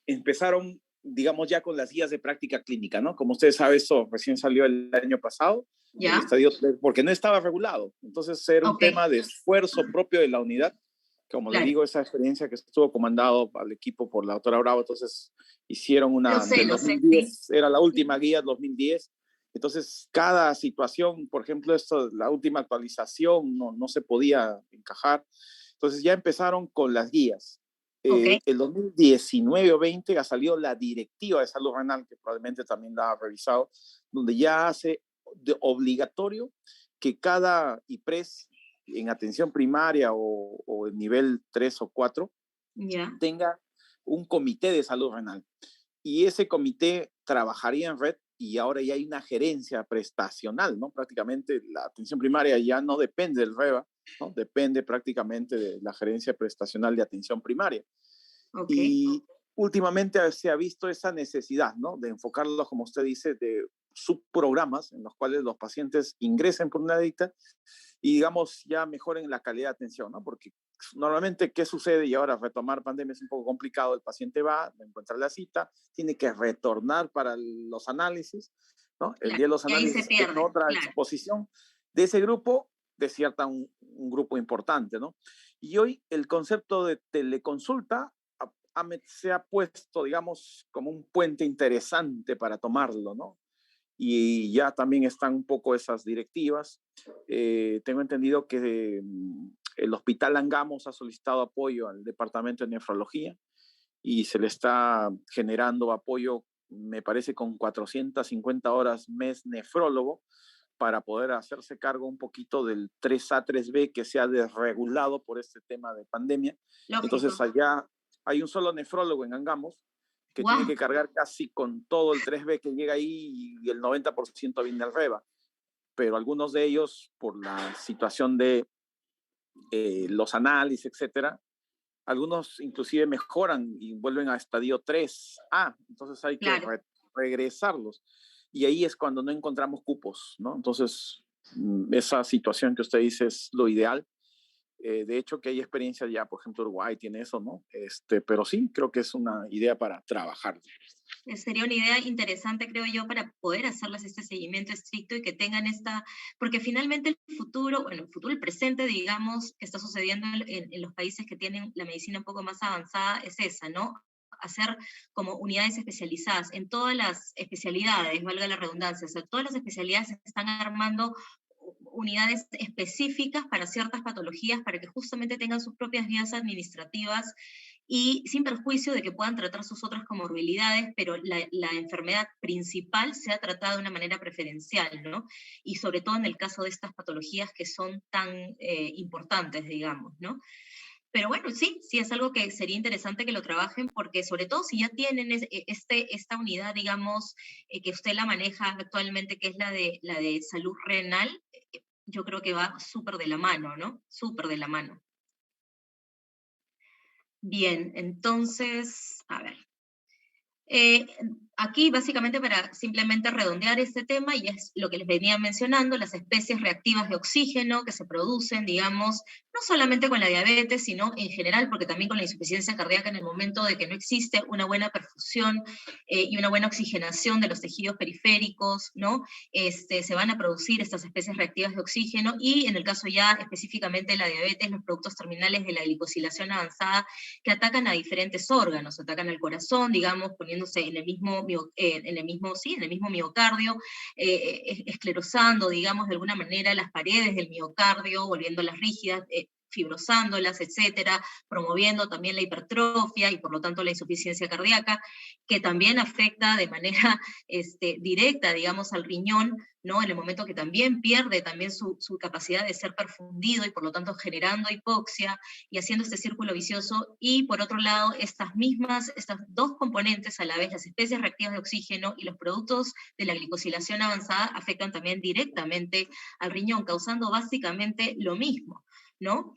empezaron, digamos, ya con las guías de práctica clínica, ¿no? Como ustedes saben, eso recién salió el año pasado, ¿Ya? el estadio 3, porque no estaba regulado. Entonces era un tema de esfuerzo propio de la unidad. Como le digo, esa experiencia que estuvo comandado al equipo por la doctora Bravo, entonces hicieron una del 2010, era la última guía 2010. Entonces, cada situación, por ejemplo, esto, la última actualización no se podía encajar. Entonces ya empezaron con las guías. El 2019 o 20 ha salido la directiva de salud renal, que probablemente también la ha revisado, donde ya hace obligatorio que cada IPRES en atención primaria o en nivel 3 o 4 tenga un comité de salud renal. Y ese comité trabajaría en red y ahora ya hay una gerencia prestacional, ¿no? Prácticamente la atención primaria ya no depende del REVA, ¿no? Depende prácticamente de la gerencia prestacional de atención primaria. Y últimamente se ha visto esa necesidad, ¿no? De enfocarlos, como usted dice, de subprogramas en los cuales los pacientes ingresen por una dicta y, digamos, ya mejoren la calidad de atención, ¿no? Porque normalmente, ¿qué sucede? Y ahora retomar pandemia es un poco complicado. El paciente va, encuentra la cita, tiene que retornar para los análisis, ¿no? El día de los análisis es otra exposición de ese grupo, desierta un grupo importante, ¿no? Y hoy el concepto de teleconsulta se ha puesto, digamos, como un puente interesante para tomarlo, ¿no? Y ya también están un poco esas directivas. Tengo entendido que el Hospital Angamos ha solicitado apoyo al Departamento de Nefrología y se le está generando apoyo, me parece, con 450 horas mes nefrólogo para poder hacerse cargo un poquito del 3A, 3B que se ha desregulado por este tema de pandemia. Lógico. Entonces allá hay un solo nefrólogo en Angamos que tiene que cargar casi con todo el 3B que llega ahí y el 90% viene al REVA. Pero algunos de ellos, por la situación de los análisis, etcétera, algunos inclusive mejoran y vuelven a estadio 3A. Entonces hay que regresarlos. Y ahí es cuando no encontramos cupos, ¿no? Entonces, esa situación que usted dice es lo ideal. De hecho, que hay experiencias ya, por ejemplo, Uruguay tiene eso, ¿no? Pero sí, creo que es una idea para trabajar. Sería una idea interesante, creo yo, para poder hacerles este seguimiento estricto y que tengan porque finalmente el futuro, bueno, el futuro, el presente, digamos, que está sucediendo en los países que tienen la medicina un poco más avanzada, es esa, ¿no? Hacer como unidades especializadas en todas las especialidades, valga la redundancia, o sea, todas las especialidades se están armando unidades específicas para ciertas patologías, para que justamente tengan sus propias vías administrativas y sin perjuicio de que puedan tratar sus otras comorbilidades, pero la enfermedad principal sea tratada de una manera preferencial, ¿no? Y sobre todo en el caso de estas patologías que son tan importantes, digamos, ¿no? Pero bueno, sí es algo que sería interesante que lo trabajen, porque sobre todo si ya tienen esta unidad, digamos, que usted la maneja actualmente, que es la de salud renal, yo creo que va súper de la mano, ¿no? Súper de la mano. Bien, entonces, a ver. Aquí básicamente para simplemente redondear este tema, y es lo que les venía mencionando, las especies reactivas de oxígeno que se producen, digamos, no solamente con la diabetes, sino en general, porque también con la insuficiencia cardíaca en el momento de que no existe una buena perfusión y una buena oxigenación de los tejidos periféricos, ¿no? Se van a producir estas especies reactivas de oxígeno, y en el caso ya específicamente de la diabetes, los productos terminales de la glicosilación avanzada que atacan a diferentes órganos, atacan al corazón, digamos, poniéndose en el mismo miocardio, esclerosando, digamos, de alguna manera las paredes del miocardio, volviéndolas rígidas, fibrosándolas, etcétera, promoviendo también la hipertrofia y por lo tanto la insuficiencia cardíaca, que también afecta de manera directa, digamos, al riñón, ¿no? En el momento que también pierde también su capacidad de ser perfundido y por lo tanto generando hipoxia y haciendo este círculo vicioso. Y por otro lado, estas dos componentes a la vez, las especies reactivas de oxígeno y los productos de la glicosilación avanzada, afectan también directamente al riñón, causando básicamente lo mismo, ¿no?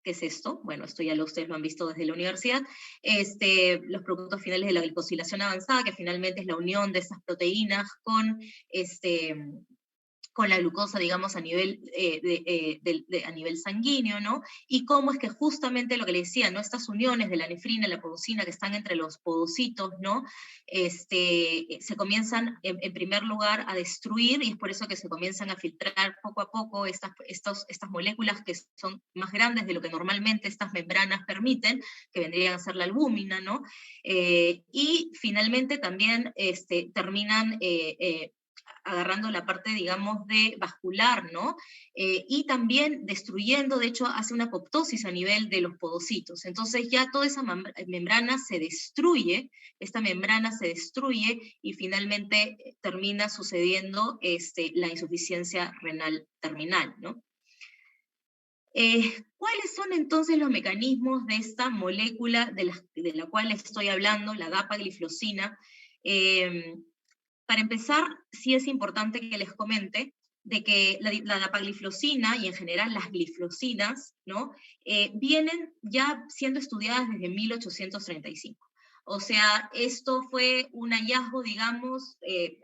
¿Qué es esto? Bueno, esto ya ustedes lo han visto desde la universidad. Los productos finales de la glicosilación avanzada, que finalmente es la unión de estas proteínas con la glucosa, digamos, a nivel, a nivel sanguíneo, ¿no? Y cómo es que justamente lo que le decía, ¿no? Estas uniones de la nefrina y la podocina que están entre los podocitos, ¿no? Se comienzan, en primer lugar, a destruir, y es por eso que se comienzan a filtrar poco a poco estas moléculas que son más grandes de lo que normalmente estas membranas permiten, que vendrían a ser la albúmina, ¿no? Y finalmente también terminan agarrando la parte, digamos, de vascular, ¿no? Y también destruyendo, de hecho, hace una apoptosis a nivel de los podocitos. Entonces ya toda esa membrana se destruye, esta membrana se destruye y finalmente termina sucediendo la insuficiencia renal terminal, ¿no? ¿Cuáles son entonces los mecanismos de esta molécula de la cual estoy hablando, la dapagliflozina? Para empezar, sí es importante que les comente de que la dapagliflozina y en general las gliflocinas, ¿no? Vienen ya siendo estudiadas desde 1835. O sea, esto fue un hallazgo, digamos,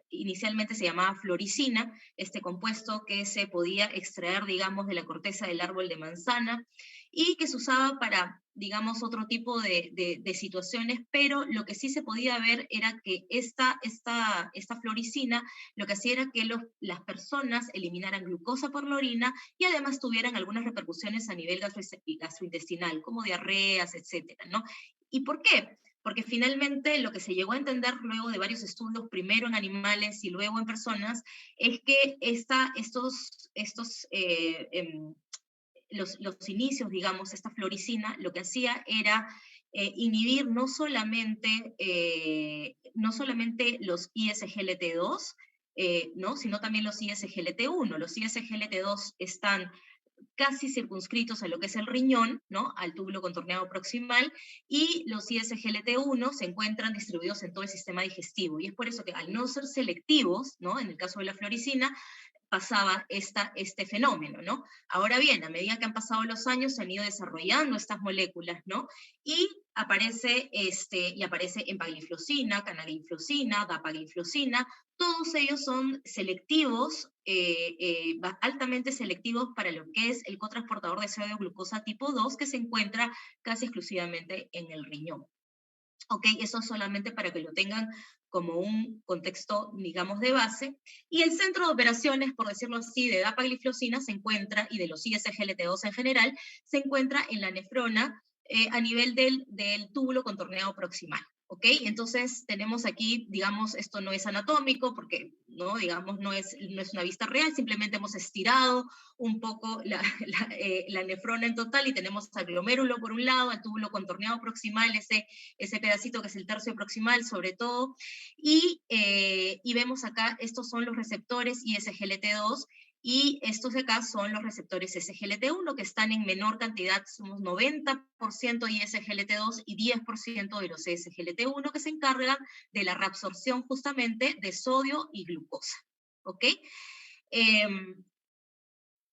inicialmente se llamaba floricina, este compuesto que se podía extraer, digamos, de la corteza del árbol de manzana, y que se usaba para, digamos, otro tipo de situaciones, pero lo que sí se podía ver era que esta floricina lo que hacía era que las personas eliminaran glucosa por la orina y además tuvieran algunas repercusiones a nivel gastrointestinal, como diarreas, etcétera, ¿no? ¿Y por qué? Porque finalmente lo que se llegó a entender luego de varios estudios, primero en animales y luego en personas, es que los inicios, digamos, esta floricina, lo que hacía era inhibir no solamente los ISGLT2, ¿no? Sino también los ISGLT1. Los ISGLT2 están casi circunscritos a lo que es el riñón, ¿no? Al túbulo contorneado proximal, y los ISGLT1 se encuentran distribuidos en todo el sistema digestivo, y es por eso que al no ser selectivos, ¿no? En el caso de la floricina, pasaba este fenómeno, ¿no? Ahora bien, a medida que han pasado los años, se han ido desarrollando estas moléculas, ¿no? Y aparece empagliflozina, canagliflozina, dapagliflozina, todos ellos son selectivos, altamente selectivos para lo que es el cotransportador de sodio glucosa tipo 2, que se encuentra casi exclusivamente en el riñón. ¿Ok? Eso solamente para que lo tengan como un contexto, digamos, de base. Y el centro de operaciones, por decirlo así, de dapagliflozina se encuentra, y de los ISGLT2 en general, se encuentra en la nefrona a nivel del túbulo contorneado proximal. ¿Ok? Entonces tenemos aquí, digamos, esto no es anatómico, porque, ¿no? Digamos, no es una vista real, simplemente hemos estirado un poco la nefrona en total, y tenemos al glomérulo por un lado, al túbulo contorneado proximal, ese pedacito que es el tercio proximal sobre todo, y vemos acá, estos son los receptores ISGLT2, y estos de acá son los receptores SGLT1, que están en menor cantidad, somos 90% ISGLT2 y 10% de los SGLT1, que se encargan de la reabsorción justamente de sodio y glucosa. ¿Ok?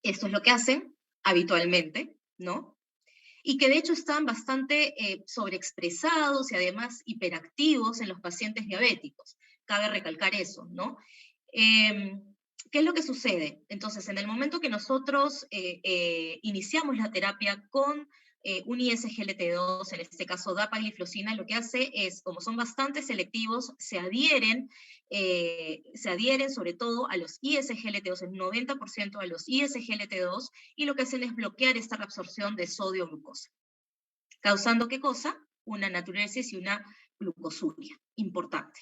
Esto es lo que hacen habitualmente, ¿no? Y que de hecho están bastante sobreexpresados y además hiperactivos en los pacientes diabéticos. Cabe recalcar eso, ¿no? ¿Qué es lo que sucede? Entonces, en el momento que nosotros iniciamos la terapia con un ISGLT2, en este caso dapagliflozina, lo que hace es, como son bastante selectivos, se adhieren sobre todo a los ISGLT2, el 90% a los ISGLT2, y lo que hacen es bloquear esta reabsorción de sodio-glucosa, causando ¿qué cosa? Una natriuresis y una glucosuria, importante.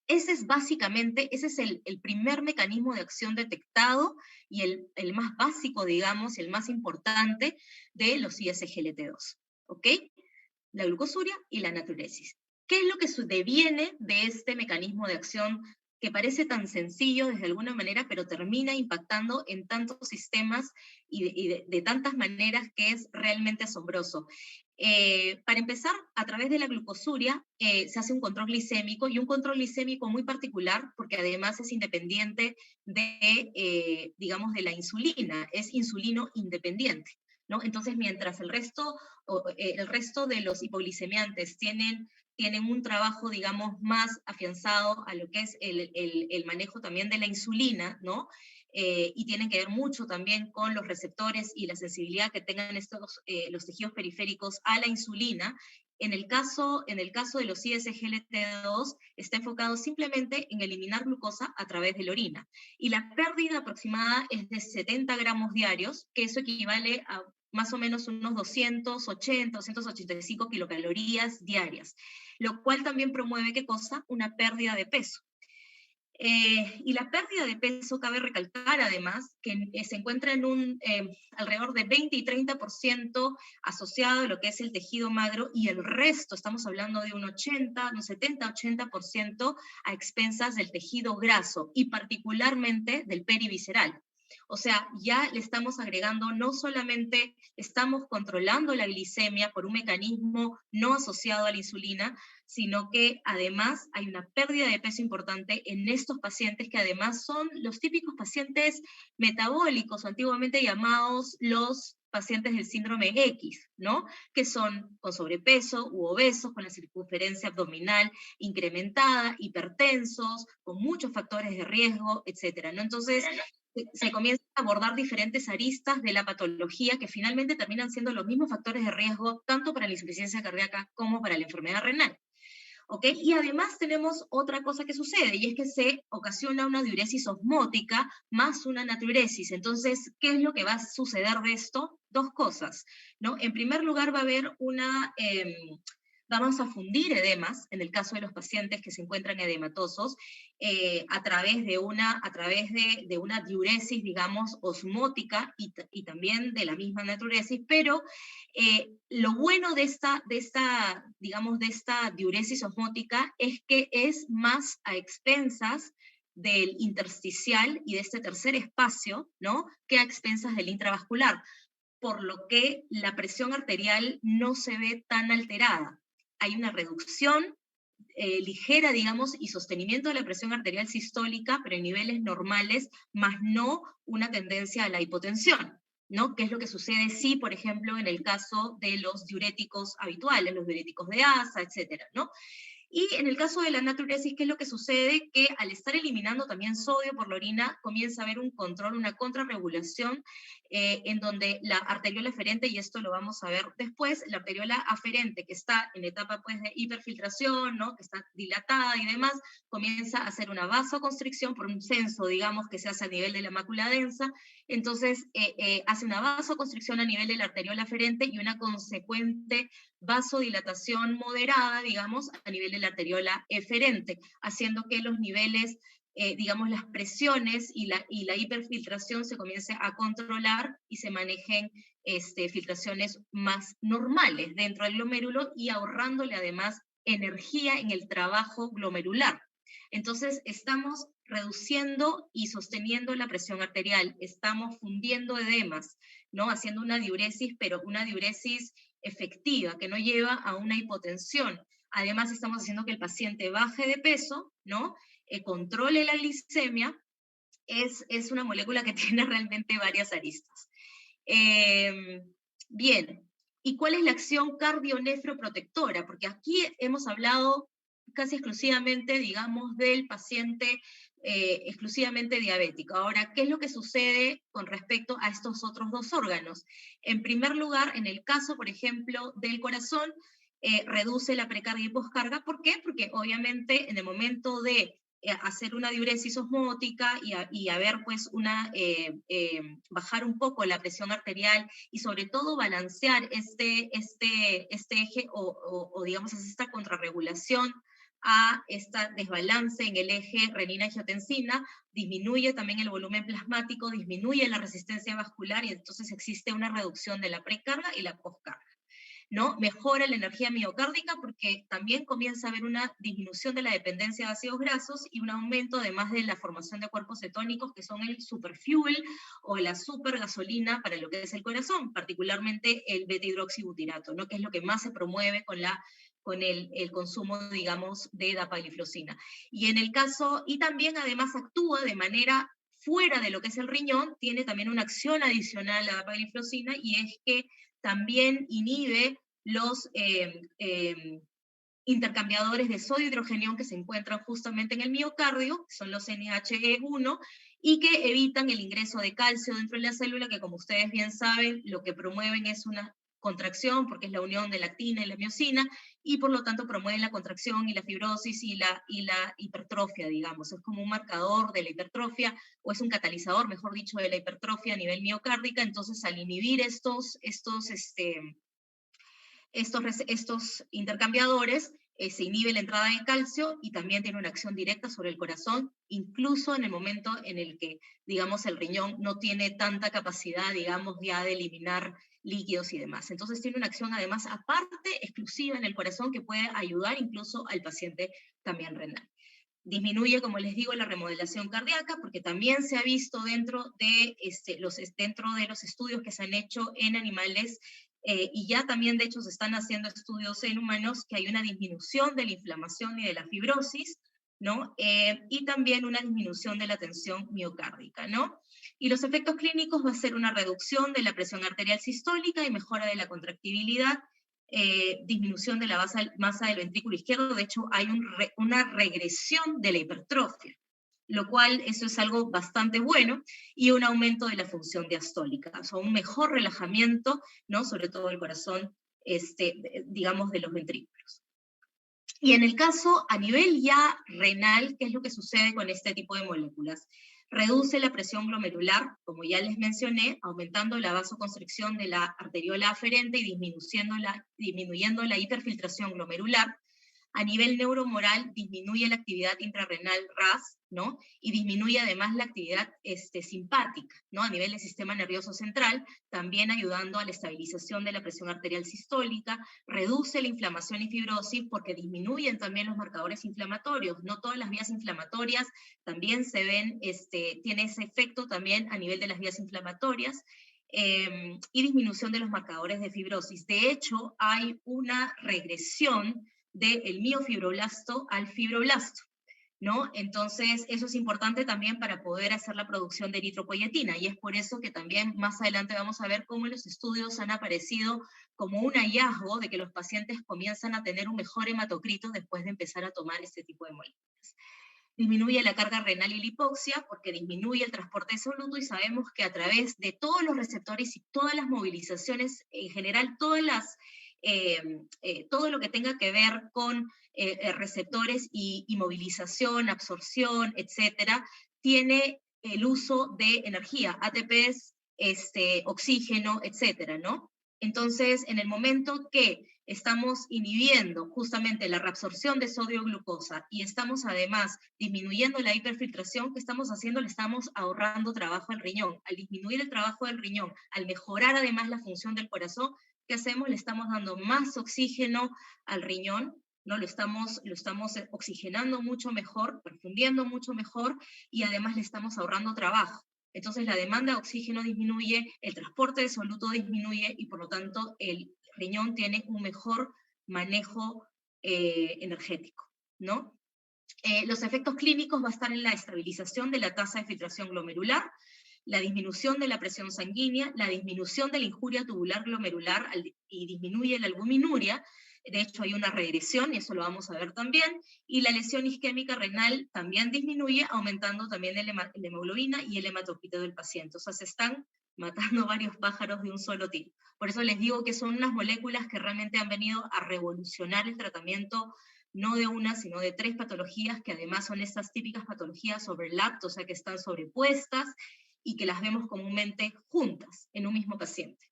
Ese es básicamente, ese es el primer mecanismo de acción detectado y el más básico, digamos, y el más importante de los ISGLT2, ¿ok? La glucosuria y la natriuresis. ¿Qué es lo que deviene de este mecanismo de acción que parece tan sencillo desde alguna manera, pero termina impactando en tantos sistemas y de tantas maneras que es realmente asombroso? Para empezar, a través de la glucosuria se hace un control glicémico, y un control glicémico muy particular, porque además es independiente de, digamos, de la insulina, es insulino independiente, ¿no? Entonces, mientras el resto de los hipoglicemiantes tienen un trabajo, digamos, más afianzado a lo que es el manejo también de la insulina, ¿no? Y tienen que ver mucho también con los receptores y la sensibilidad que tengan los tejidos periféricos a la insulina. En el caso de los ISGLT2 está enfocado simplemente en eliminar glucosa a través de la orina. Y la pérdida aproximada es de 70 gramos diarios, que eso equivale a más o menos unos 280, 285 kilocalorías diarias, lo cual también promueve, ¿qué cosa? Una pérdida de peso. Y la pérdida de peso, cabe recalcar además, que se encuentra en alrededor de 20 y 30% asociado a lo que es el tejido magro, y el resto, estamos hablando de un 70-80% a expensas del tejido graso, y particularmente del perivisceral. O sea, ya le estamos agregando, no solamente estamos controlando la glicemia por un mecanismo no asociado a la insulina, sino que además hay una pérdida de peso importante en estos pacientes, que además son los típicos pacientes metabólicos, o antiguamente llamados los pacientes del síndrome X, ¿no? Que son con sobrepeso u obesos, con la circunferencia abdominal incrementada, hipertensos, con muchos factores de riesgo, etcétera, ¿no? Entonces, se comienzan a abordar diferentes aristas de la patología que finalmente terminan siendo los mismos factores de riesgo tanto para la insuficiencia cardíaca como para la enfermedad renal. ¿Ok? Y además tenemos otra cosa que sucede, y es que se ocasiona una diuresis osmótica más una natriuresis. Entonces, ¿qué es lo que va a suceder de esto? Dos cosas, ¿no? En primer lugar, va a haber vamos a fundir edemas, en el caso de los pacientes que se encuentran edematosos, a través de una diuresis, digamos, osmótica, y también de la misma natriuresis, pero lo bueno de esta diuresis osmótica es que es más a expensas del intersticial y de este tercer espacio, ¿no?, que a expensas del intravascular, por lo que la presión arterial no se ve tan alterada. Hay una reducción ligera, digamos, y sostenimiento de la presión arterial sistólica, pero en niveles normales, más no una tendencia a la hipotensión, ¿no? Que es lo que sucede, sí, por ejemplo, en el caso de los diuréticos habituales, los diuréticos de ASA, etcétera, ¿no? Y en el caso de la natriuresis, ¿qué es lo que sucede? Que al estar eliminando también sodio por la orina, comienza a haber un control, una contrarregulación, en donde la arteriola aferente, y esto lo vamos a ver después, la arteriola aferente, que está en etapa pues de hiperfiltración, ¿no?, que está dilatada y demás, comienza a hacer una vasoconstricción por un censo, digamos, que se hace a nivel de la mácula densa. Entonces hace una vasoconstricción a nivel de la arteriola aferente y una consecuente vasodilatación moderada, digamos, a nivel de la arteriola eferente, haciendo que los niveles, digamos, las presiones y la hiperfiltración se comience a controlar y se manejen filtraciones más normales dentro del glomérulo, y ahorrándole además energía en el trabajo glomerular. Entonces, estamos reduciendo y sosteniendo la presión arterial, estamos fundiendo edemas, ¿no?, haciendo una diuresis, pero una diuresis efectiva, que no lleva a una hipotensión. Además, estamos haciendo que el paciente baje de peso, ¿no?, controle la glicemia. Es una molécula que tiene realmente varias aristas. Bien, ¿y cuál es la acción cardionefroprotectora? Porque aquí hemos hablado casi exclusivamente, digamos, del paciente exclusivamente diabético. Ahora, ¿qué es lo que sucede con respecto a estos otros dos órganos? En primer lugar, en el caso, por ejemplo, del corazón, reduce la precarga y poscarga. ¿Por qué? Porque obviamente en el momento de hacer una diuresis osmótica y a ver, pues, bajar un poco la presión arterial, y sobre todo balancear este eje, o digamos, esta contrarregulación a este desbalance en el eje renina-angiotensina, disminuye también el volumen plasmático, disminuye la resistencia vascular y entonces existe una reducción de la precarga y la postcarga, ¿no? Mejora la energía miocárdica porque también comienza a haber una disminución de la dependencia de ácidos grasos y un aumento además de la formación de cuerpos cetónicos que son el superfuel o la supergasolina para lo que es el corazón, particularmente el beta-hidroxibutirato, ¿no? Que es lo que más se promueve con el consumo, digamos, de dapagliflozina. Y en el caso, y también además actúa de manera fuera de lo que es el riñón, tiene también una acción adicional a la dapagliflozina, y es que también inhibe los intercambiadores de sodio-hidrogenión que se encuentran justamente en el miocardio, que son los NHE1, y que evitan el ingreso de calcio dentro de la célula, que como ustedes bien saben, lo que promueven es una contracción, porque es la unión de la actina y la miosina, y por lo tanto promueven la contracción y la fibrosis y la hipertrofia, digamos. Es como un marcador de la hipertrofia, o es un catalizador, mejor dicho, de la hipertrofia a nivel miocárdica. Entonces, al inhibir estos intercambiadores, se inhibe la entrada de calcio y también tiene una acción directa sobre el corazón, incluso en el momento en el que, digamos, el riñón no tiene tanta capacidad, digamos, ya de eliminar líquidos y demás. Entonces tiene una acción además aparte, exclusiva en el corazón, que puede ayudar incluso al paciente también renal. Disminuye, como les digo, la remodelación cardíaca, porque también se ha visto dentro de los estudios que se han hecho en animales, y ya también de hecho se están haciendo estudios en humanos, que hay una disminución de la inflamación y de la fibrosis, ¿no? Y también una disminución de la tensión miocárdica, ¿no? Y los efectos clínicos va a ser una reducción de la presión arterial sistólica y mejora de la contractibilidad, disminución de la masa del ventrículo izquierdo. De hecho hay una regresión de la hipertrofia, lo cual eso es algo bastante bueno, y un aumento de la función diastólica, o sea, un mejor relajamiento, ¿no? Sobre todo el corazón, digamos, de los ventrículos. Y en el caso a nivel ya renal, ¿qué es lo que sucede con este tipo de moléculas? Reduce la presión glomerular, como ya les mencioné, aumentando la vasoconstricción de la arteriola aferente y disminuyendo la hiperfiltración glomerular. A nivel neuromoral, disminuye la actividad intrarrenal RAS, ¿no? Y disminuye además la actividad simpática, ¿no? A nivel del sistema nervioso central, también ayudando a la estabilización de la presión arterial sistólica, reduce la inflamación y fibrosis porque disminuyen también los marcadores inflamatorios. No todas las vías inflamatorias también se ven, tiene ese efecto también a nivel de las vías inflamatorias. Y disminución de los marcadores de fibrosis. De hecho, hay una regresión del miofibroblasto al fibroblasto, ¿no? Entonces, eso es importante también para poder hacer la producción de eritropoyetina, y es por eso que también más adelante vamos a ver cómo los estudios han aparecido como un hallazgo de que los pacientes comienzan a tener un mejor hematocrito después de empezar a tomar este tipo de moléculas. Disminuye la carga renal y la hipoxia porque disminuye el transporte de soluto, y sabemos que a través de todos los receptores y todas las movilizaciones, en general todo lo que tenga que ver con receptores y movilización, absorción, etcétera, tiene el uso de energía, ATPs, oxígeno, etcétera, ¿no? Entonces, en el momento que estamos inhibiendo justamente la reabsorción de sodio-glucosa y estamos además disminuyendo la hiperfiltración, ¿qué estamos haciendo? Le estamos ahorrando trabajo al riñón. Al disminuir el trabajo del riñón, al mejorar además la función del corazón, ¿qué hacemos? Le estamos dando más oxígeno al riñón, ¿no? Lo estamos oxigenando mucho mejor, perfundiendo mucho mejor, y además le estamos ahorrando trabajo. Entonces la demanda de oxígeno disminuye, el transporte de soluto disminuye, y por lo tanto el riñón tiene un mejor manejo energético, ¿no? Los efectos clínicos va a estar en la estabilización de la tasa de filtración glomerular, la disminución de la presión sanguínea, la disminución de la injuria tubular glomerular y disminuye la albuminuria. De hecho hay una regresión, y eso lo vamos a ver también, y la lesión isquémica renal también disminuye, aumentando también la hemoglobina y el hematocrito del paciente. O sea, se están matando varios pájaros de un solo tiro. Por eso les digo que son unas moléculas que realmente han venido a revolucionar el tratamiento, no de una, sino de 3 patologías, que además son estas típicas patologías overlapped, o sea, que están sobrepuestas y que las vemos comúnmente juntas en un mismo paciente.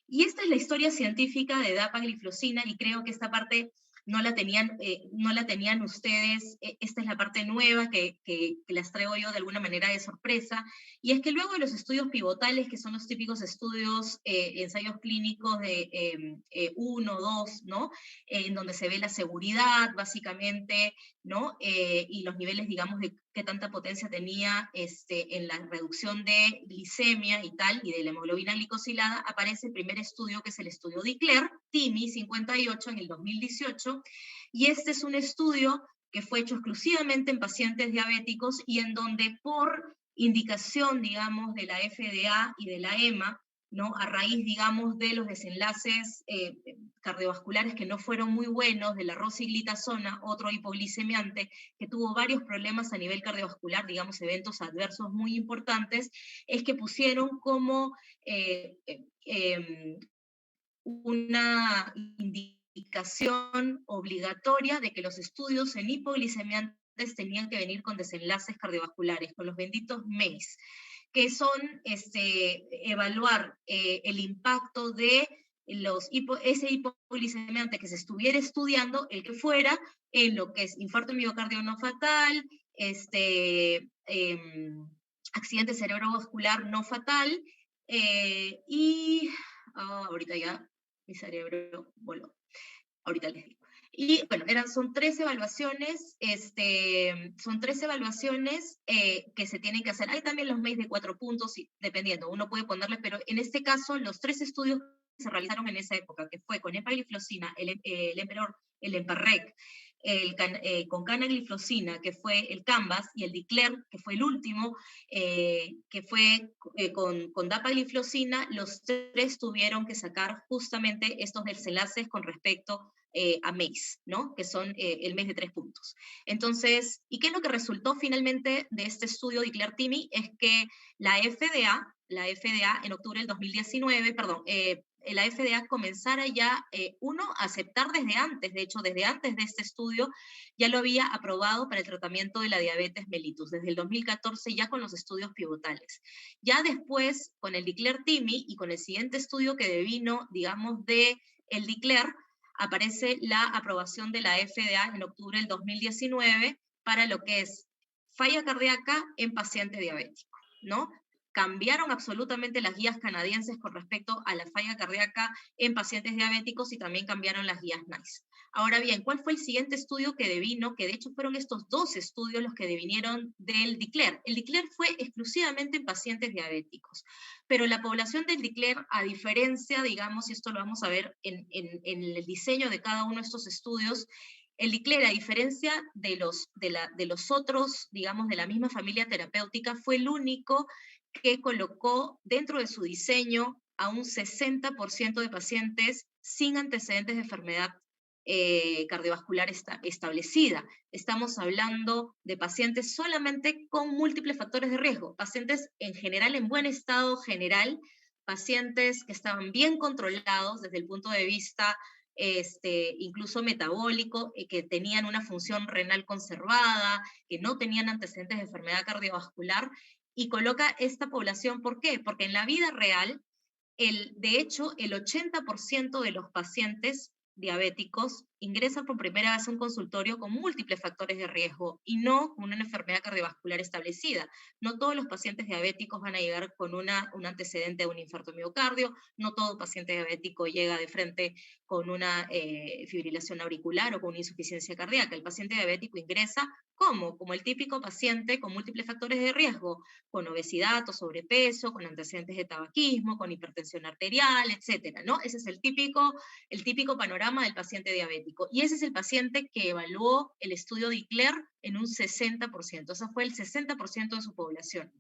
Y esta es la historia científica de dapagliflozina, y creo que esta parte no la tenían ustedes. Esta es la parte nueva que las traigo yo de alguna manera de sorpresa, y es que luego de los estudios pivotales, que son los típicos estudios, ensayos clínicos de 1, 2, ¿no? En donde se ve la seguridad, básicamente, ¿no? Y los niveles, digamos, de qué tanta potencia tenía en la reducción de glicemia y tal, y de la hemoglobina glicosilada, aparece el primer estudio, que es el estudio Declare, TIMI 58, en el 2018, y este es un estudio que fue hecho exclusivamente en pacientes diabéticos, y en donde por indicación, digamos, de la FDA y de la EMA, ¿no? A raíz, digamos, de los desenlaces cardiovasculares que no fueron muy buenos, de la rosiglitazona, otro hipoglicemiante, que tuvo varios problemas a nivel cardiovascular, digamos, eventos adversos muy importantes, es que pusieron como una indicación obligatoria de que los estudios en hipoglicemiantes tenían que venir con desenlaces cardiovasculares, con los benditos MACE, que son evaluar el impacto de ese hipoglicemiante que se estuviera estudiando, el que fuera, en lo que es infarto miocardio no fatal, accidente cerebrovascular no fatal, y ahorita ya mi cerebro voló. Ahorita les digo. Y bueno, son 3 evaluaciones, que se tienen que hacer. Hay también los MACE de 4 puntos, y dependiendo, uno puede ponerle, pero en este caso, los 3 estudios que se realizaron en esa época, que fue con empagliflozina, el EMPAREC, con canagliflozina, que fue el CANVAS, y el Declare, que fue el último, que fue con dapagliflozina, los 3 tuvieron que sacar justamente estos desenlaces con respecto a MACE, ¿no? Que son el MACE de 3 puntos. Entonces, ¿y qué es lo que resultó finalmente de este estudio Declare-TIMI? Es que la FDA en octubre del 2019, la FDA comenzara ya, a aceptar desde antes, de hecho, desde antes de este estudio, ya lo había aprobado para el tratamiento de la diabetes mellitus, desde el 2014, ya con los estudios pivotales. Ya después, con el Declare-TIMI y con el siguiente estudio que devino, digamos, de el Declare, aparece la aprobación de la FDA en octubre del 2019 para lo que es falla cardíaca en paciente diabético, ¿no? Cambiaron absolutamente las guías canadienses con respecto a la falla cardíaca en pacientes diabéticos, y también cambiaron las guías NICE. Ahora bien, ¿cuál fue el siguiente estudio que devino? Que de hecho fueron estos 2 estudios los que devinieron del Declare. El Declare fue exclusivamente en pacientes diabéticos, pero la población del Declare, a diferencia, digamos, y esto lo vamos a ver en el diseño de cada uno de estos estudios, el Declare, a diferencia de los otros, digamos, de la misma familia terapéutica, fue el único que colocó dentro de su diseño a un 60% de pacientes sin antecedentes de enfermedad cardiovascular establecida. Estamos hablando de pacientes solamente con múltiples factores de riesgo, pacientes en general en buen estado general, pacientes que estaban bien controlados desde el punto de vista incluso metabólico, que tenían una función renal conservada, que no tenían antecedentes de enfermedad cardiovascular, y coloca esta población. ¿Por qué? Porque en la vida real, de hecho, el 80% de los pacientes diabéticos ingresan por primera vez a un consultorio con múltiples factores de riesgo y no con una enfermedad cardiovascular establecida. No todos los pacientes diabéticos van a llegar con un antecedente de un infarto miocardio, no todo paciente diabético llega de frente con una fibrilación auricular o con una insuficiencia cardíaca. El paciente diabético ingresa como el típico paciente con múltiples factores de riesgo, con obesidad o sobrepeso, con antecedentes de tabaquismo, con hipertensión arterial, etcétera, ¿no? Ese es el típico panorama del paciente diabético. Y ese es el paciente que evaluó el estudio Declare en un 60%. Ese fue el 60% de su población.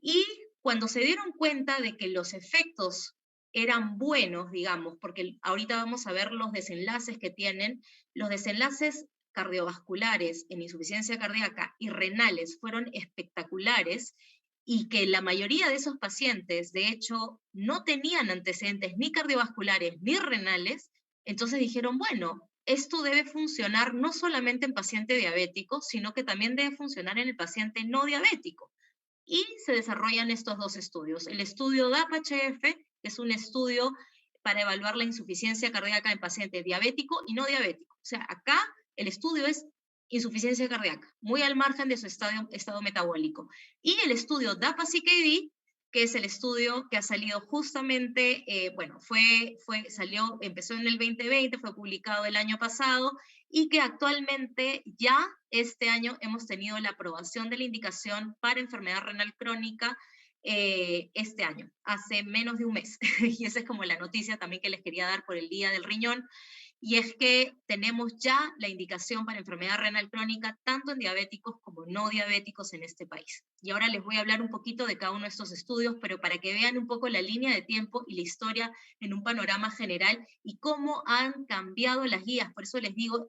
Y cuando se dieron cuenta de que los efectos eran buenos, digamos, porque ahorita vamos a ver los desenlaces que tienen, los desenlaces cardiovasculares en insuficiencia cardíaca y renales fueron espectaculares, y que la mayoría de esos pacientes, de hecho, no tenían antecedentes ni cardiovasculares ni renales. Entonces dijeron, bueno, esto debe funcionar no solamente en paciente diabético, sino que también debe funcionar en el paciente no diabético. Y se desarrollan estos 2 estudios. El estudio DAPA-HF, que es un estudio para evaluar la insuficiencia cardíaca en paciente diabético y no diabético. O sea, acá el estudio es insuficiencia cardíaca, muy al margen de su estado metabólico. Y el estudio DAPA-CKD, que es el estudio que ha salido justamente, bueno, empezó en el 2020, fue publicado el año pasado, y que actualmente ya este año hemos tenido la aprobación de la indicación para enfermedad renal crónica este año, hace menos de un mes. Y esa es como la noticia también que les quería dar por el Día del Riñón. Y es que tenemos ya la indicación para enfermedad renal crónica, tanto en diabéticos como no diabéticos en este país. Y ahora les voy a hablar un poquito de cada uno de estos estudios, pero para que vean un poco la línea de tiempo y la historia en un panorama general y cómo han cambiado las guías. Por eso les digo,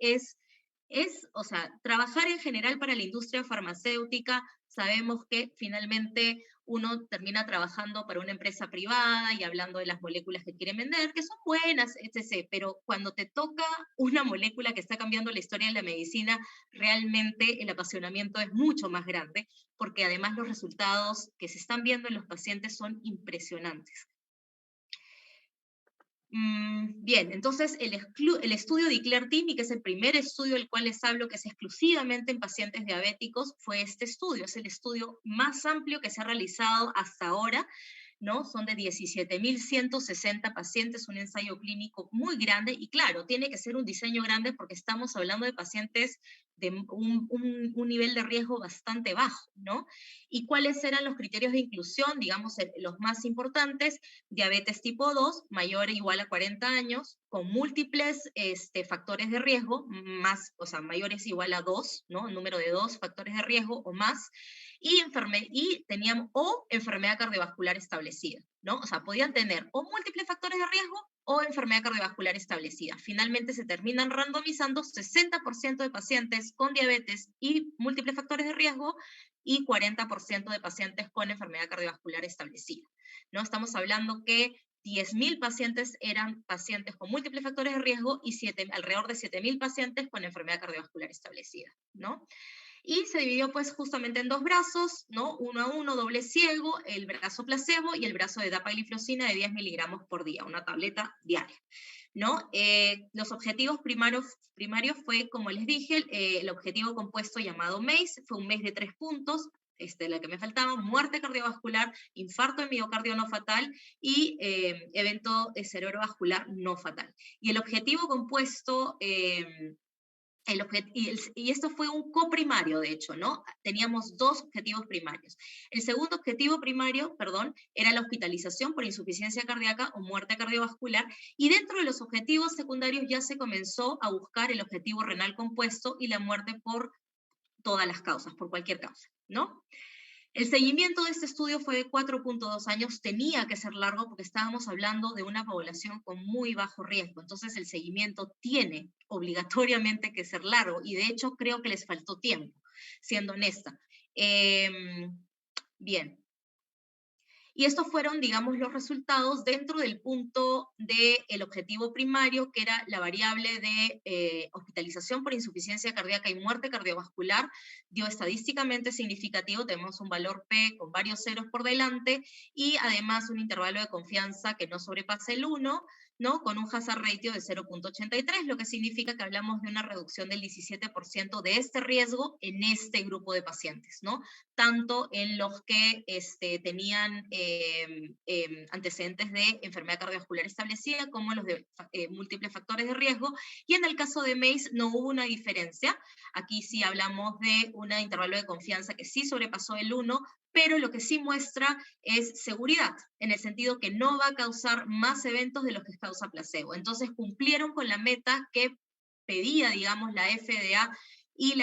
o sea, trabajar en general para la industria farmacéutica, sabemos que finalmente uno termina trabajando para una empresa privada y hablando de las moléculas que quieren vender, que son buenas, etc. Pero cuando te toca una molécula que está cambiando la historia de la medicina, realmente el apasionamiento es mucho más grande, porque además los resultados que se están viendo en los pacientes son impresionantes. Bien, entonces el estudio de DECLARE-TIMI, que es el primer estudio del cual les hablo, que es exclusivamente en pacientes diabéticos, fue este estudio. Es el estudio más amplio que se ha realizado hasta ahora, ¿no? Son de 17.160 pacientes, un ensayo clínico muy grande, y claro, tiene que ser un diseño grande porque estamos hablando de pacientes de un nivel de riesgo bastante bajo, ¿no? ¿Y cuáles eran los criterios de inclusión? Digamos, los más importantes: diabetes tipo 2, mayor o igual a 40 años, con múltiples factores de riesgo, o sea, mayores o igual a 2, ¿no? El número de 2 factores de riesgo o más, y teníamos enfermedad cardiovascular establecida, ¿no? O sea, podían tener o múltiples factores de riesgo o enfermedad cardiovascular establecida. Finalmente se terminan randomizando 60% de pacientes con diabetes y múltiples factores de riesgo y 40% de pacientes con enfermedad cardiovascular establecida, ¿no? Estamos hablando que 10.000 pacientes eran pacientes con múltiples factores de riesgo y alrededor de 7.000 pacientes con enfermedad cardiovascular establecida, ¿no? Y se dividió pues justamente en dos brazos, ¿no? 1:1, doble ciego, el brazo placebo y el brazo de dapagliflozina de 10 miligramos por día, una tableta diaria, ¿no? Los objetivos primarios fue, como les dije, el objetivo compuesto llamado MACE, fue un MACE de 3 puntos, la que me faltaba: muerte cardiovascular, infarto de miocardio no fatal y evento cerebrovascular no fatal. Y el objetivo compuesto... y esto fue un coprimario, de hecho, ¿no? Teníamos dos objetivos primarios. El segundo objetivo primario, perdón, era la hospitalización por insuficiencia cardíaca o muerte cardiovascular, y dentro de los objetivos secundarios ya se comenzó a buscar el objetivo renal compuesto y la muerte por todas las causas, por cualquier causa, ¿no? El seguimiento de este estudio fue de 4.2 años, tenía que ser largo porque estábamos hablando de una población con muy bajo riesgo, entonces el seguimiento tiene obligatoriamente que ser largo, y de hecho creo que les faltó tiempo, siendo honesta. Bien. Y estos fueron, digamos, los resultados dentro del punto del objetivo primario, que era la variable de hospitalización por insuficiencia cardíaca y muerte cardiovascular. Dio estadísticamente significativo, tenemos un valor P con varios ceros por delante, y además un intervalo de confianza que no sobrepasa el 1, ¿no? Con un hazard ratio de 0.83, lo que significa que hablamos de una reducción del 17% de este riesgo en este grupo de pacientes, ¿no? Tanto en los que tenían antecedentes de enfermedad cardiovascular establecida, como los de múltiples factores de riesgo, y en el caso de MACE no hubo una diferencia. Aquí sí hablamos de un intervalo de confianza que sí sobrepasó el 1, pero lo que sí muestra es seguridad, en el sentido que no va a causar más eventos de los que causa placebo. Entonces cumplieron con la meta que pedía, digamos, la FDA y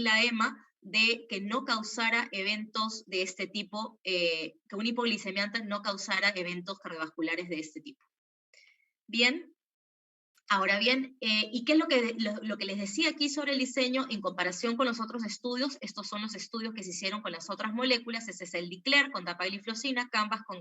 la EMA, de que no causara eventos de este tipo, que un hipoglicemiante no causara eventos cardiovasculares de este tipo. Bien. Ahora bien, ¿y qué es lo que les decía aquí sobre el diseño en comparación con los otros estudios? Estos son los estudios que se hicieron con las otras moléculas. Este es el DECLARE con dapagliflozina, CANVAS con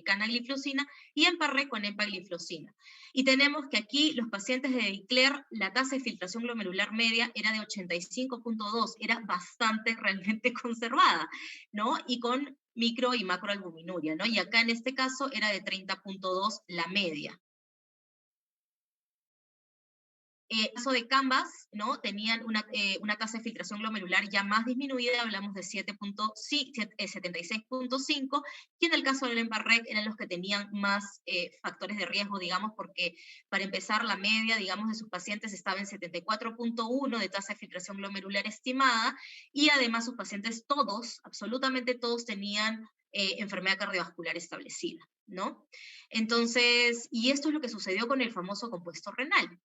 canagliflozina y EMPA-RE con empagliflozina. Y tenemos que aquí los pacientes de DECLARE, la tasa de filtración glomerular media era de 85.2, era bastante realmente conservada, ¿no? Y con micro y macroalbuminuria, ¿no? Y acá en este caso era de 30.2 la media. caso de Canvas, ¿no? Tenían una tasa de filtración glomerular ya más disminuida, hablamos de 76.5, y en el caso del EMPA-REC eran los que tenían más factores de riesgo, digamos, porque para empezar la media, digamos, de sus pacientes estaba en 74.1 de tasa de filtración glomerular estimada, y además sus pacientes todos, absolutamente todos, tenían enfermedad cardiovascular establecida, ¿no? Entonces, y esto es lo que sucedió con el famoso compuesto renal,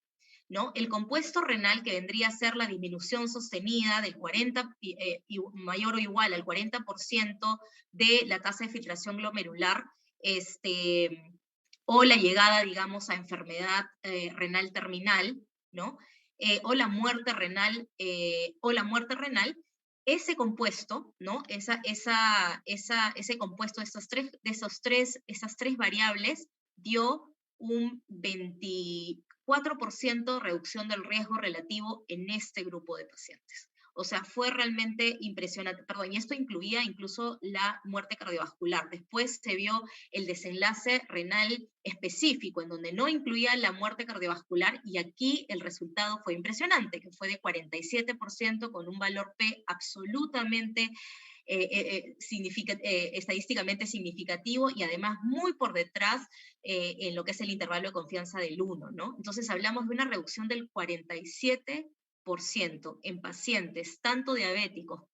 ¿no? El compuesto renal, que vendría a ser la disminución sostenida del 40, mayor o igual al 40% de la tasa de filtración glomerular, o la llegada, digamos, a enfermedad renal terminal, ¿no? O la muerte renal, ese compuesto, ¿no? Ese compuesto de esas tres variables dio un 24% reducción del riesgo relativo en este grupo de pacientes. O sea, fue realmente impresionante. Perdón, y esto incluía incluso la muerte cardiovascular. Después se vio el desenlace renal específico, en donde no incluía la muerte cardiovascular, y aquí el resultado fue impresionante, que fue de 47%, con un valor P absolutamente estadísticamente significativo, y además muy por detrás en lo que es el intervalo de confianza del 1, ¿no? Entonces hablamos de una reducción del 47% en pacientes tanto diabéticos,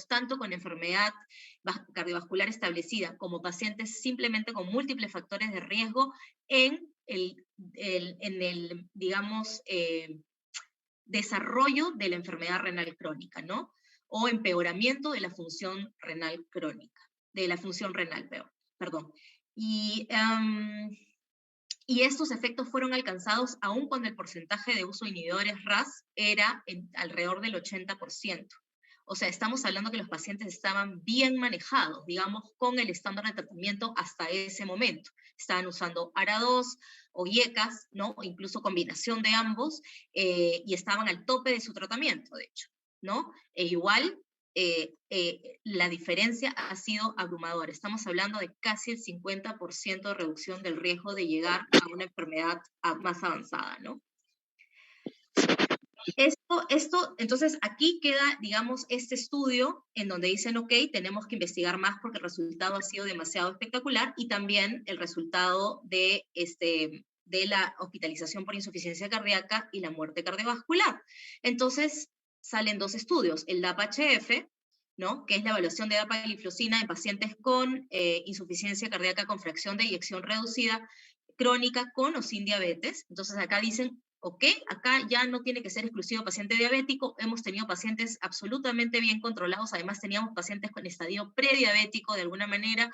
tanto con enfermedad cardiovascular establecida, como pacientes simplemente con múltiples factores de riesgo en el digamos, desarrollo de la enfermedad renal crónica, ¿no? O empeoramiento de la función renal crónica, de la función renal, perdón. Y estos efectos fueron alcanzados aún cuando el porcentaje de uso de inhibidores RAS era alrededor del 80%. O sea, estamos hablando que los pacientes estaban bien manejados, digamos, con el estándar de tratamiento hasta ese momento. Estaban usando ARA2 o IECAS, ¿no? O incluso combinación de ambos, y estaban al tope de su tratamiento, de hecho, ¿no? E igual, la diferencia ha sido abrumadora. Estamos hablando de casi el 50% de reducción del riesgo de llegar a una enfermedad más avanzada, ¿no? Entonces aquí queda, digamos, este estudio en donde dicen, ok, tenemos que investigar más porque el resultado ha sido demasiado espectacular, y también el resultado de la hospitalización por insuficiencia cardíaca y la muerte cardiovascular. Entonces salen dos estudios, el DAPA-HF, ¿no? Que es la evaluación de dapagliflozina en pacientes con insuficiencia cardíaca con fracción de eyección reducida, crónica, con o sin diabetes. Entonces acá dicen, ok, acá ya no tiene que ser exclusivo paciente diabético, hemos tenido pacientes absolutamente bien controlados, además teníamos pacientes con estadio prediabético de alguna manera,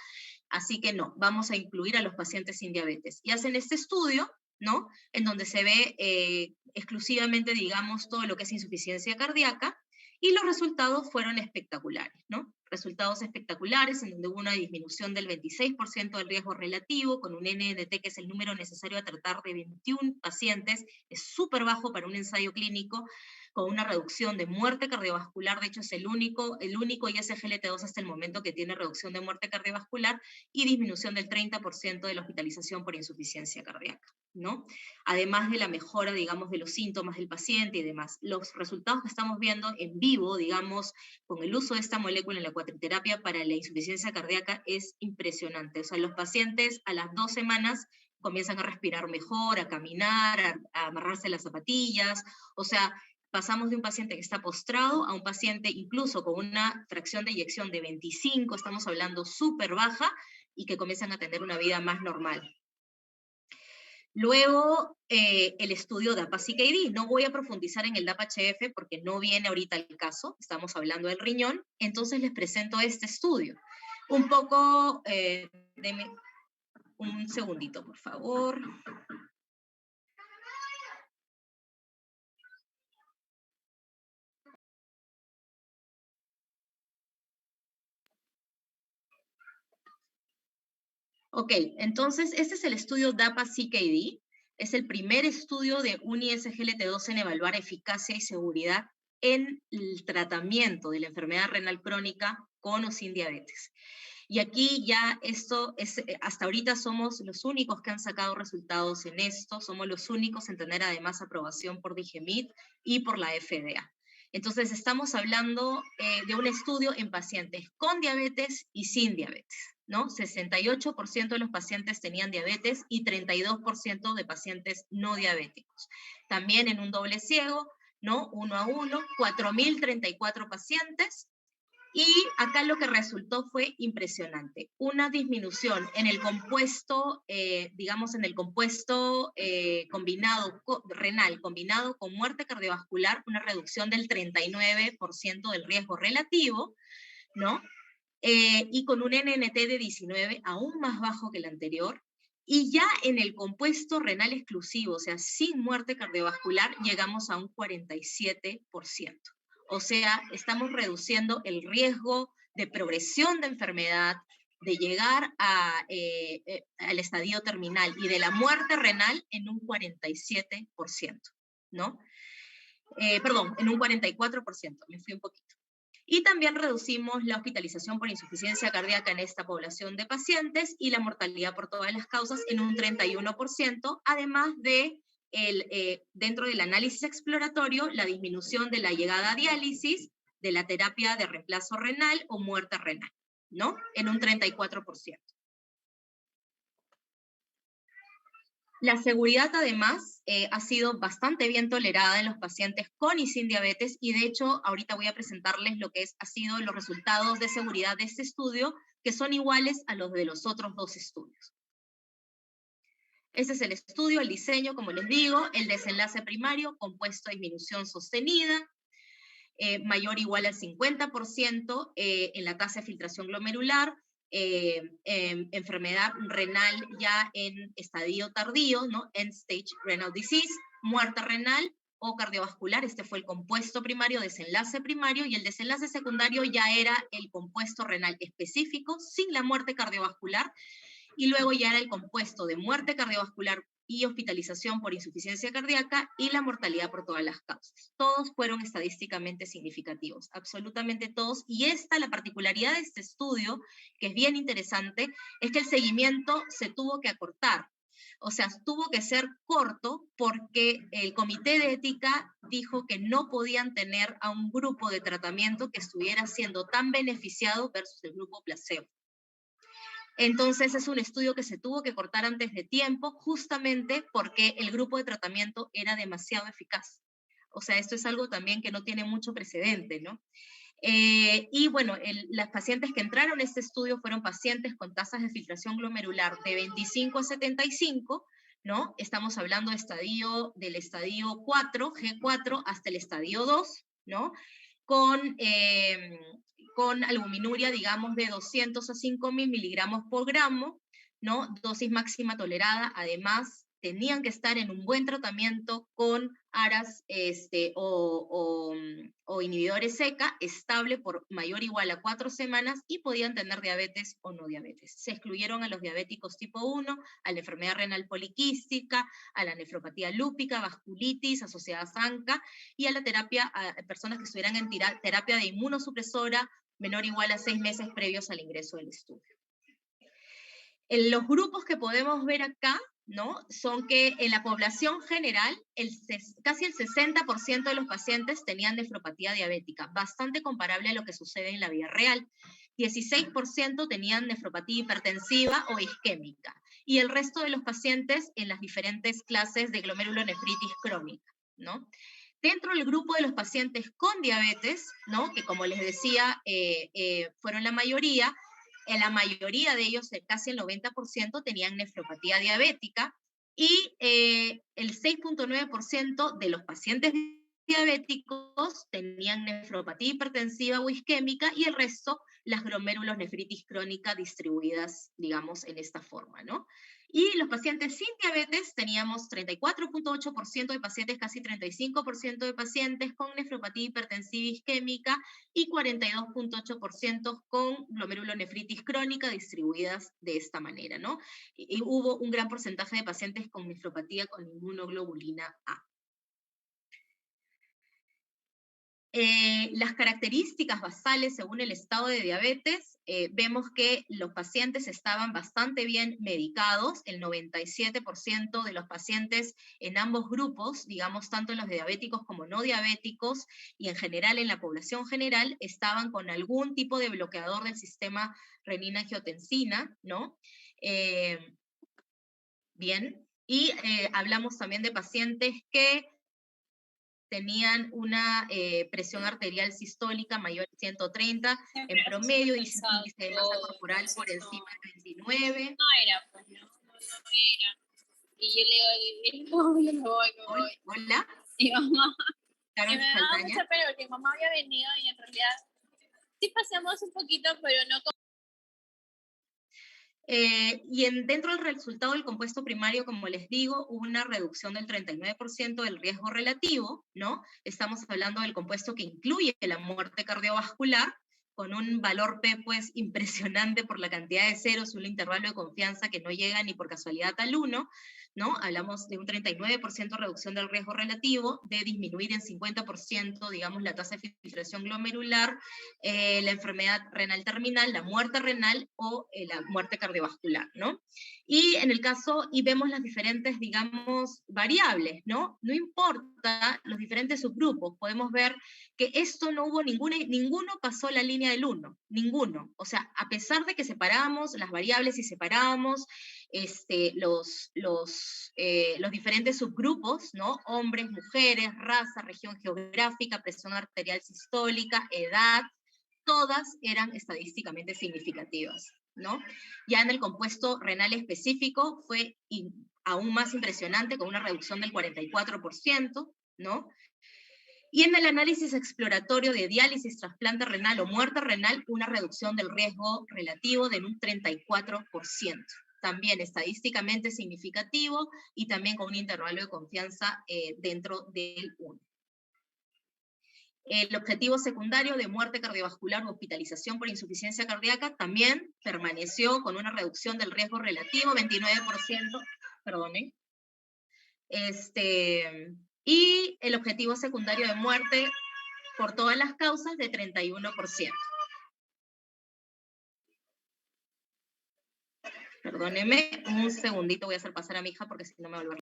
así que no, vamos a incluir a los pacientes sin diabetes. Y hacen este estudio, ¿no? En donde se ve exclusivamente, digamos, todo lo que es insuficiencia cardíaca, y los resultados fueron espectaculares, ¿no? Resultados espectaculares en donde hubo una disminución del 26% del riesgo relativo, con un NNT, que es el número necesario a tratar, de 21 pacientes, es súper bajo para un ensayo clínico, con una reducción de muerte cardiovascular, de hecho es el único ISGLT2 hasta el momento que tiene reducción de muerte cardiovascular, y disminución del 30% de la hospitalización por insuficiencia cardíaca, ¿no? Además de la mejora, digamos, de los síntomas del paciente y demás. Los resultados que estamos viendo en vivo, digamos, con el uso de esta molécula en la cuatriterapia para la insuficiencia cardíaca es impresionante. O sea, los pacientes a las 2 semanas comienzan a respirar mejor, a caminar, a amarrarse las zapatillas, o sea, pasamos de un paciente que está postrado a un paciente incluso con una fracción de eyección de 25, estamos hablando súper baja, y que comienzan a tener una vida más normal. Luego, el estudio DAPA-CKD. No voy a profundizar en el DAPA-HF porque no viene ahorita el caso, estamos hablando del riñón, entonces les presento este estudio. Un poco, denme un segundito, por favor. Ok, entonces este es el estudio DAPA-CKD. Es el primer estudio de un ISGLT2 en evaluar eficacia y seguridad en el tratamiento de la enfermedad renal crónica con o sin diabetes. Y aquí ya esto es, hasta ahorita somos los únicos que han sacado resultados en esto, somos los únicos en tener además aprobación por DIGEMIT y por la FDA. Entonces estamos hablando de un estudio en pacientes con diabetes y sin diabetes, ¿no? 68% de los pacientes tenían diabetes y 32% de pacientes no diabéticos. También en un doble ciego, ¿no? 1 a 1, 4.034 pacientes. Y acá lo que resultó fue impresionante. Una disminución en el compuesto, digamos, en el compuesto renal combinado con muerte cardiovascular, una reducción del 39% del riesgo relativo, ¿no? Y con un NNT de 19, aún más bajo que el anterior. Y ya en el compuesto renal exclusivo, o sea, sin muerte cardiovascular, llegamos a un 47%. O sea, estamos reduciendo el riesgo de progresión de enfermedad, de llegar al estadio terminal y de la muerte renal en un 47%, ¿no? Perdón, en un 44%, me fui un poquito. Y también reducimos la hospitalización por insuficiencia cardíaca en esta población de pacientes y la mortalidad por todas las causas en un 31%, además de dentro del análisis exploratorio, la disminución de la llegada a diálisis, de la terapia de reemplazo renal o muerte renal, ¿no? En un 34%. La seguridad, además, ha sido bastante bien tolerada en los pacientes con y sin diabetes, y de hecho, ahorita voy a presentarles lo que han sido los resultados de seguridad de este estudio, que son iguales a los de los otros dos estudios. Este es el estudio, el diseño, como les digo, el desenlace primario, compuesto a disminución sostenida, mayor o igual al 50% en la tasa de filtración glomerular, enfermedad renal ya en estadio tardío, ¿no? End-stage renal disease, muerte renal o cardiovascular. Este fue el compuesto primario, desenlace primario, y el desenlace secundario ya era el compuesto renal específico, sin la muerte cardiovascular, y luego ya era el compuesto de muerte cardiovascular y hospitalización por insuficiencia cardíaca y la mortalidad por todas las causas. Todos fueron estadísticamente significativos, absolutamente todos, y la particularidad de este estudio, que es bien interesante, es que el seguimiento se tuvo que acortar. O sea, tuvo que ser corto porque el comité de ética dijo que no podían tener a un grupo de tratamiento que estuviera siendo tan beneficiado versus el grupo placebo. Entonces es un estudio que se tuvo que cortar antes de tiempo, justamente porque el grupo de tratamiento era demasiado eficaz. O sea, esto es algo también que no tiene mucho precedente, ¿no? Y bueno, las pacientes que entraron a este estudio fueron pacientes con tasas de filtración glomerular de 25 a 75, ¿no? Estamos hablando del estadio 4, G4, hasta el estadio 2, ¿no? Con albuminuria, digamos, de 200 a 5.000 miligramos por gramo, ¿no? Dosis máxima tolerada. Además, tenían que estar en un buen tratamiento con ARAS o inhibidores SECA, estable por mayor o igual a 4 semanas, y podían tener diabetes o no diabetes. Se excluyeron a los diabéticos tipo 1, a la enfermedad renal poliquística, a la nefropatía lúpica, vasculitis asociada a ANCA, y a la terapia, a personas que estuvieran en terapia de inmunosupresora menor o igual a 6 meses previos al ingreso del estudio. En los grupos que podemos ver acá, ¿no? Son que en la población general, casi el 60% de los pacientes tenían nefropatía diabética, bastante comparable a lo que sucede en la vida real. 16% tenían nefropatía hipertensiva o isquémica, y el resto de los pacientes en las diferentes clases de glomerulonefritis crónica, ¿no? Dentro del grupo de los pacientes con diabetes, ¿no? Que como les decía, fueron la mayoría de ellos, casi el 90%, tenían nefropatía diabética, y el 6.9% de los pacientes diabéticos tenían nefropatía hipertensiva o isquémica, y el resto las glomerulonefritis crónica distribuidas, digamos, en esta forma, ¿no? Y los pacientes sin diabetes teníamos 34.8% de pacientes, casi 35% de pacientes con nefropatía hipertensiva isquémica, y 42.8% con glomerulonefritis crónica distribuidas de esta manera, ¿no? Y hubo un gran porcentaje de pacientes con nefropatía con inmunoglobulina A. Las características basales según el estado de diabetes, vemos que los pacientes estaban bastante bien medicados, el 97% de los pacientes en ambos grupos, digamos tanto en los diabéticos como no diabéticos, y en general en la población general, estaban con algún tipo de bloqueador del sistema renina-angiotensina, ¿no? Bien, y hablamos también de pacientes que tenían una presión arterial sistólica mayor de 130, en promedio, índice de masa corporal por encima de 29. No era, pues no era. Y yo le digo, no, yo no voy, me voy. Hola. Y mamá, Carol y me daba Saldaña. mucha pena porque mamá había venido y en realidad sí paseamos un poquito, pero no como... Dentro del resultado del compuesto primario, como les digo, hubo una reducción del 39% del riesgo relativo, ¿no? Estamos hablando del compuesto que incluye la muerte cardiovascular, con un valor P, pues, impresionante por la cantidad de ceros, un intervalo de confianza que no llega ni por casualidad al 1, ¿no? Hablamos de un 39% reducción del riesgo relativo, de disminuir en 50%, digamos, la tasa de filtración glomerular, la enfermedad renal terminal, la muerte renal o la muerte cardiovascular, ¿no? Y en el caso, y vemos las diferentes, digamos, variables, ¿no? No importa los diferentes subgrupos, podemos ver que esto no hubo ninguno pasó la línea del 1, ninguno. O sea, a pesar de que separábamos las variables y separábamos los diferentes subgrupos, ¿no? Hombres, mujeres, raza, región geográfica, presión arterial sistólica, edad, todas eran estadísticamente significativas, ¿no? Ya en el compuesto renal específico fue aún más impresionante, con una reducción del 44%, ¿no? Y en el análisis exploratorio de diálisis, trasplante renal o muerte renal, una reducción del riesgo relativo de un 34%. También estadísticamente significativo y también con un intervalo de confianza dentro del 1. El objetivo secundario de muerte cardiovascular o hospitalización por insuficiencia cardíaca también permaneció con una reducción del riesgo relativo, 29%, perdonen. Y el objetivo secundario de muerte por todas las causas de 31%. Perdóneme un segundito, voy a hacer pasar a mi hija porque si no me va a volver.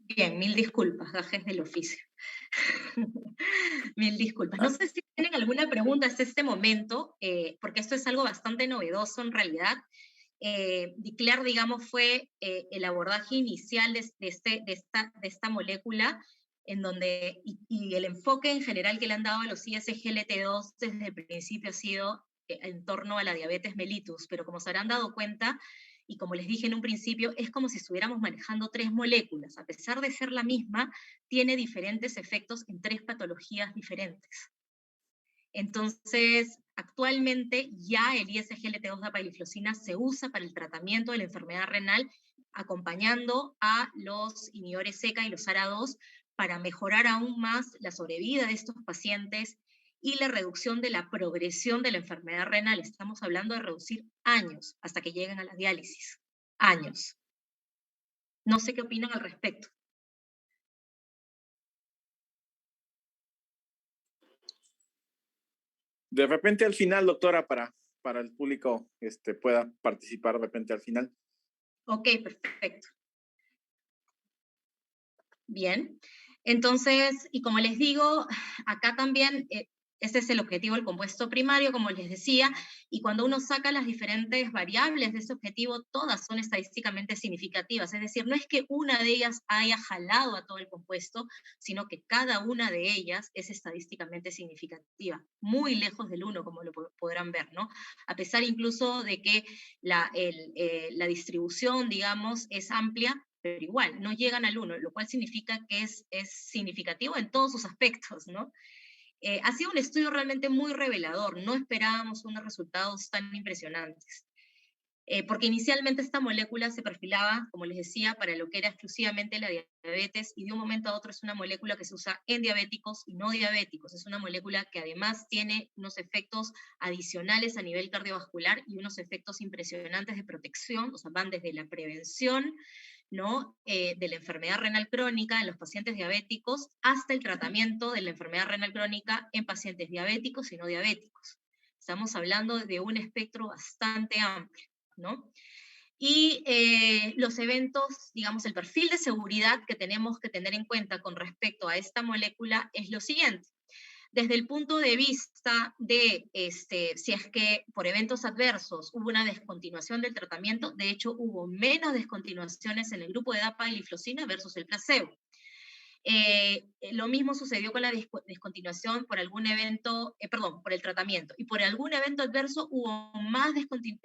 Bien, mil disculpas, gajes del oficio. Mil disculpas. No sé si tienen alguna pregunta hasta este momento, porque esto es algo bastante novedoso en realidad. DECLARE, digamos, fue el abordaje inicial de esta molécula, en donde, y el enfoque en general que le han dado a los ISGLT2 desde el principio ha sido en torno a la diabetes mellitus, pero como se habrán dado cuenta, y como les dije en un principio, es como si estuviéramos manejando 3 moléculas. A pesar de ser la misma, tiene diferentes efectos en 3 patologías diferentes. Entonces, actualmente ya el ISGLT2 dapagliflozina se usa para el tratamiento de la enfermedad renal, acompañando a los inhibidores SECA y los ARA2 para mejorar aún más la sobrevida de estos pacientes y la reducción de la progresión de la enfermedad renal. Estamos hablando de reducir años hasta que lleguen a la diálisis. Años. No sé qué opinan al respecto. De repente al final, doctora, para el público pueda participar de repente al final. Ok, perfecto. Bien, entonces, y como les digo, acá también, este es el objetivo del compuesto primario, como les decía, y cuando uno saca las diferentes variables de ese objetivo, todas son estadísticamente significativas, es decir, no es que una de ellas haya jalado a todo el compuesto, sino que cada una de ellas es estadísticamente significativa, muy lejos del 1, como lo podrán ver, ¿no? A pesar incluso de que la distribución, digamos, es amplia, pero igual, no llegan al 1, lo cual significa que es significativo en todos sus aspectos, ¿no? Ha sido un estudio realmente muy revelador, no esperábamos unos resultados tan impresionantes. porque inicialmente esta molécula se perfilaba, como les decía, para lo que era exclusivamente la diabetes, y de un momento a otro es una molécula que se usa en diabéticos y no diabéticos. Es una molécula que además tiene unos efectos adicionales a nivel cardiovascular y unos efectos impresionantes de protección, o sea, van desde la prevención, ¿no? De la enfermedad renal crónica en los pacientes diabéticos hasta el tratamiento de la enfermedad renal crónica en pacientes diabéticos y no diabéticos. Estamos hablando de un espectro bastante amplio, ¿no? Y los eventos, digamos, el perfil de seguridad que tenemos que tener en cuenta con respecto a esta molécula es lo siguiente. Desde el punto de vista de si es que por eventos adversos hubo una descontinuación del tratamiento, de hecho hubo menos descontinuaciones en el grupo de dapagliflozina versus el placebo. Lo mismo sucedió con la descontinuación por algún evento, por el tratamiento, y por algún evento adverso hubo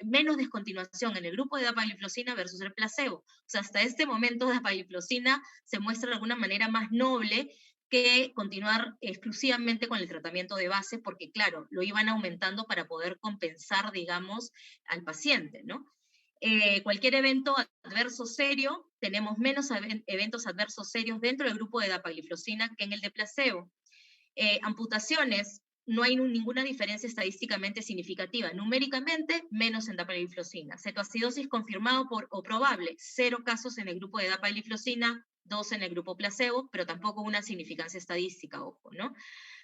menos descontinuación en el grupo de dapagliflozina versus el placebo. O sea, hasta este momento dapagliflozina se muestra de alguna manera más noble que continuar exclusivamente con el tratamiento de base, porque claro, lo iban aumentando para poder compensar, digamos, al paciente, ¿no? Cualquier evento adverso serio, tenemos menos eventos adversos serios dentro del grupo de dapagliflozina que en el de placebo. Amputaciones, no hay ninguna diferencia estadísticamente significativa. Numéricamente, menos en dapagliflozina. Cetoacidosis confirmado o probable, 0 casos en el grupo de dapagliflozina, 2 en el grupo placebo, pero tampoco una significancia estadística, ojo, ¿no?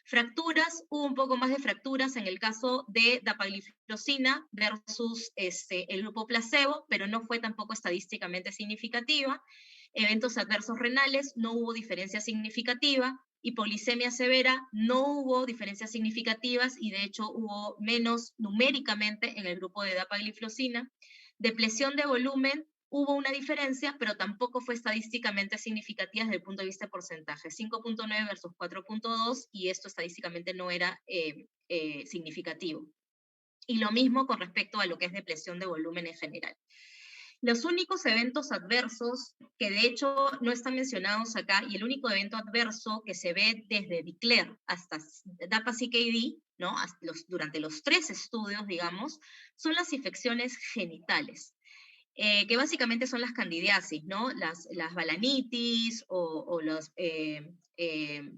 Fracturas, hubo un poco más de fracturas en el caso de dapagliflozina versus el grupo placebo, pero no fue tampoco estadísticamente significativa. Eventos adversos renales, no hubo diferencia significativa. Hipoglicemia severa, no hubo diferencias significativas y de hecho hubo menos numéricamente en el grupo de dapagliflozina. Depresión de volumen, hubo una diferencia, pero tampoco fue estadísticamente significativa desde el punto de vista de porcentaje, 5.9 versus 4.2, y esto estadísticamente no era significativo. Y lo mismo con respecto a lo que es depresión de volumen en general. Los únicos eventos adversos, que de hecho no están mencionados acá, y el único evento adverso que se ve desde DECLARE hasta DAPA-CKD, ¿no? Durante los 3 estudios, digamos, son las infecciones genitales. Que básicamente son las candidiasis, ¿no? Las balanitis o los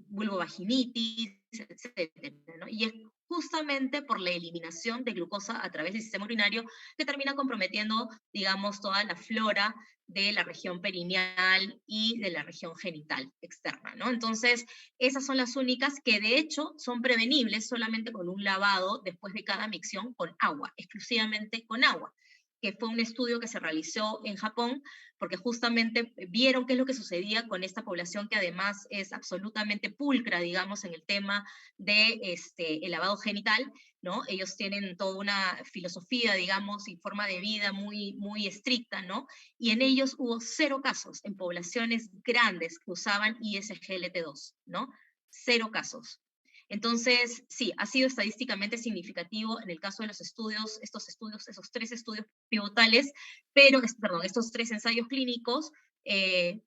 vulvovaginitis, etc., ¿no? Y es justamente por la eliminación de glucosa a través del sistema urinario que termina comprometiendo, digamos, toda la flora de la región perineal y de la región genital externa, ¿no? Entonces, esas son las únicas que de hecho son prevenibles solamente con un lavado después de cada micción con agua, exclusivamente con agua, que fue un estudio que se realizó en Japón, porque justamente vieron qué es lo que sucedía con esta población que además es absolutamente pulcra, digamos, en el tema de el lavado genital, ¿no? Ellos tienen toda una filosofía, digamos, y forma de vida muy, muy estricta, ¿no? Y en ellos hubo 0 casos en poblaciones grandes que usaban ISGLT2, ¿no? 0 casos. Entonces, sí, ha sido estadísticamente significativo en el caso de los estudios, esos 3 estudios pivotales, pero, estos 3 ensayos clínicos,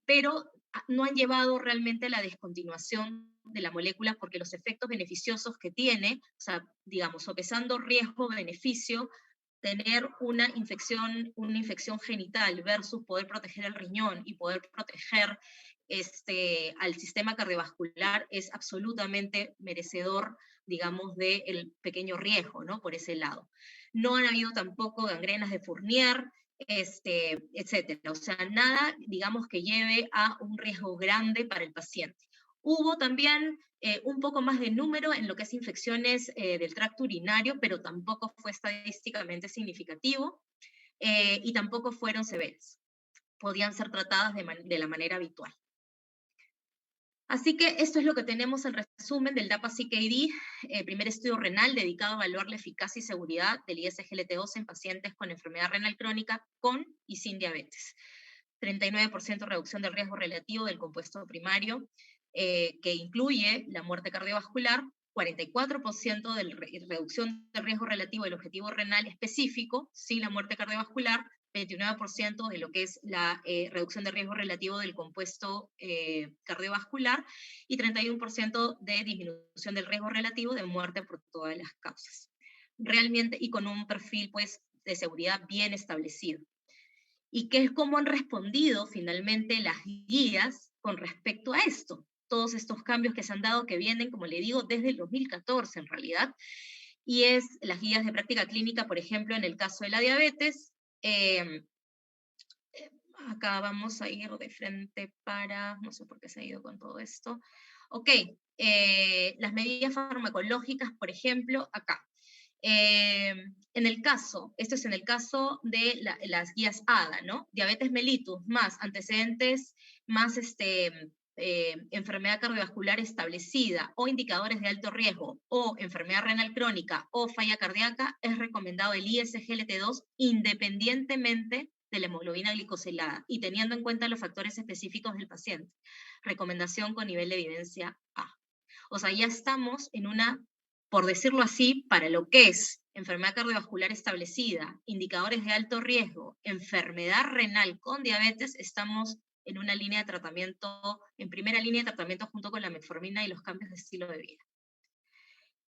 pero no han llevado realmente a la descontinuación de la molécula porque los efectos beneficiosos que tiene, o sea, digamos, sopesando riesgo-beneficio, tener una infección genital versus poder proteger el riñón y poder proteger al sistema cardiovascular es absolutamente merecedor, digamos, del pequeño riesgo, ¿no? Por ese lado. No han habido tampoco gangrenas de Fournier, etcétera. O sea, nada, digamos, que lleve a un riesgo grande para el paciente. Hubo también un poco más de número en lo que es infecciones del tracto urinario, pero tampoco fue estadísticamente significativo y tampoco fueron severas. Podían ser tratadas de la manera habitual. Así que esto es lo que tenemos en resumen del DAPA-CKD, primer estudio renal dedicado a evaluar la eficacia y seguridad del ISGLT2 en pacientes con enfermedad renal crónica con y sin diabetes. 39% reducción del riesgo relativo del compuesto primario, que incluye la muerte cardiovascular, 44% de reducción del riesgo relativo del objetivo renal específico, sin la muerte cardiovascular, 29% de lo que es la reducción de riesgo relativo del compuesto cardiovascular y 31% de disminución del riesgo relativo de muerte por todas las causas. Realmente, y con un perfil pues de seguridad bien establecido. Y que es cómo han respondido finalmente las guías con respecto a esto. Todos estos cambios que se han dado, que vienen, como le digo, desde el 2014 en realidad, y es las guías de práctica clínica, por ejemplo, en el caso de la diabetes. Acá vamos a ir de frente para, no sé por qué se ha ido con todo esto. Ok, las medidas farmacológicas, por ejemplo, acá. En el caso, esto es en el caso de las guías ADA, ¿no? Diabetes mellitus más antecedentes, más enfermedad cardiovascular establecida o indicadores de alto riesgo o enfermedad renal crónica o falla cardíaca, es recomendado el ISGLT2 independientemente de la hemoglobina glicosilada y teniendo en cuenta los factores específicos del paciente. Recomendación con nivel de evidencia A. O sea, ya estamos en una, por decirlo así, para lo que es enfermedad cardiovascular establecida, indicadores de alto riesgo, enfermedad renal con diabetes, estamos en una línea de tratamiento, en primera línea de tratamiento junto con la metformina y los cambios de estilo de vida.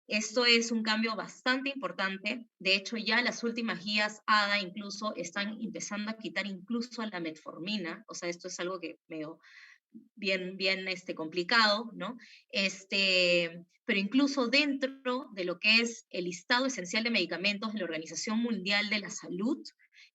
Esto es un cambio bastante importante. De hecho, ya las últimas guías ADA incluso están empezando a quitar incluso a la metformina. O sea, esto es algo que medio bien complicado, ¿no? Pero incluso dentro de lo que es el listado esencial de medicamentos de la Organización Mundial de la Salud,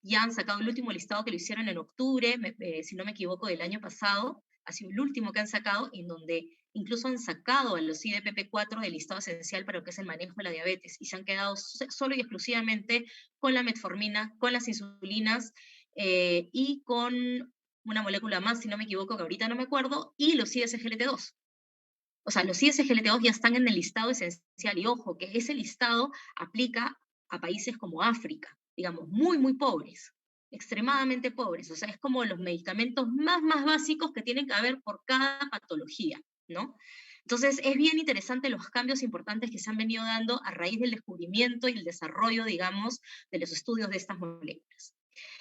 ya han sacado el último listado que lo hicieron en octubre, si no me equivoco, del año pasado, ha sido el último que han sacado, en donde incluso han sacado a los IDPP4 del listado esencial para lo que es el manejo de la diabetes, y se han quedado solo y exclusivamente con la metformina, con las insulinas, y con una molécula más, si no me equivoco, que ahorita no me acuerdo, y los ISGLT2. O sea, los ISGLT2 ya están en el listado esencial, y ojo, que ese listado aplica a países como África, digamos, muy, muy pobres, extremadamente pobres. O sea, es como los medicamentos más básicos que tienen que haber por cada patología, ¿no? Entonces, es bien interesante los cambios importantes que se han venido dando a raíz del descubrimiento y el desarrollo, digamos, de los estudios de estas moléculas.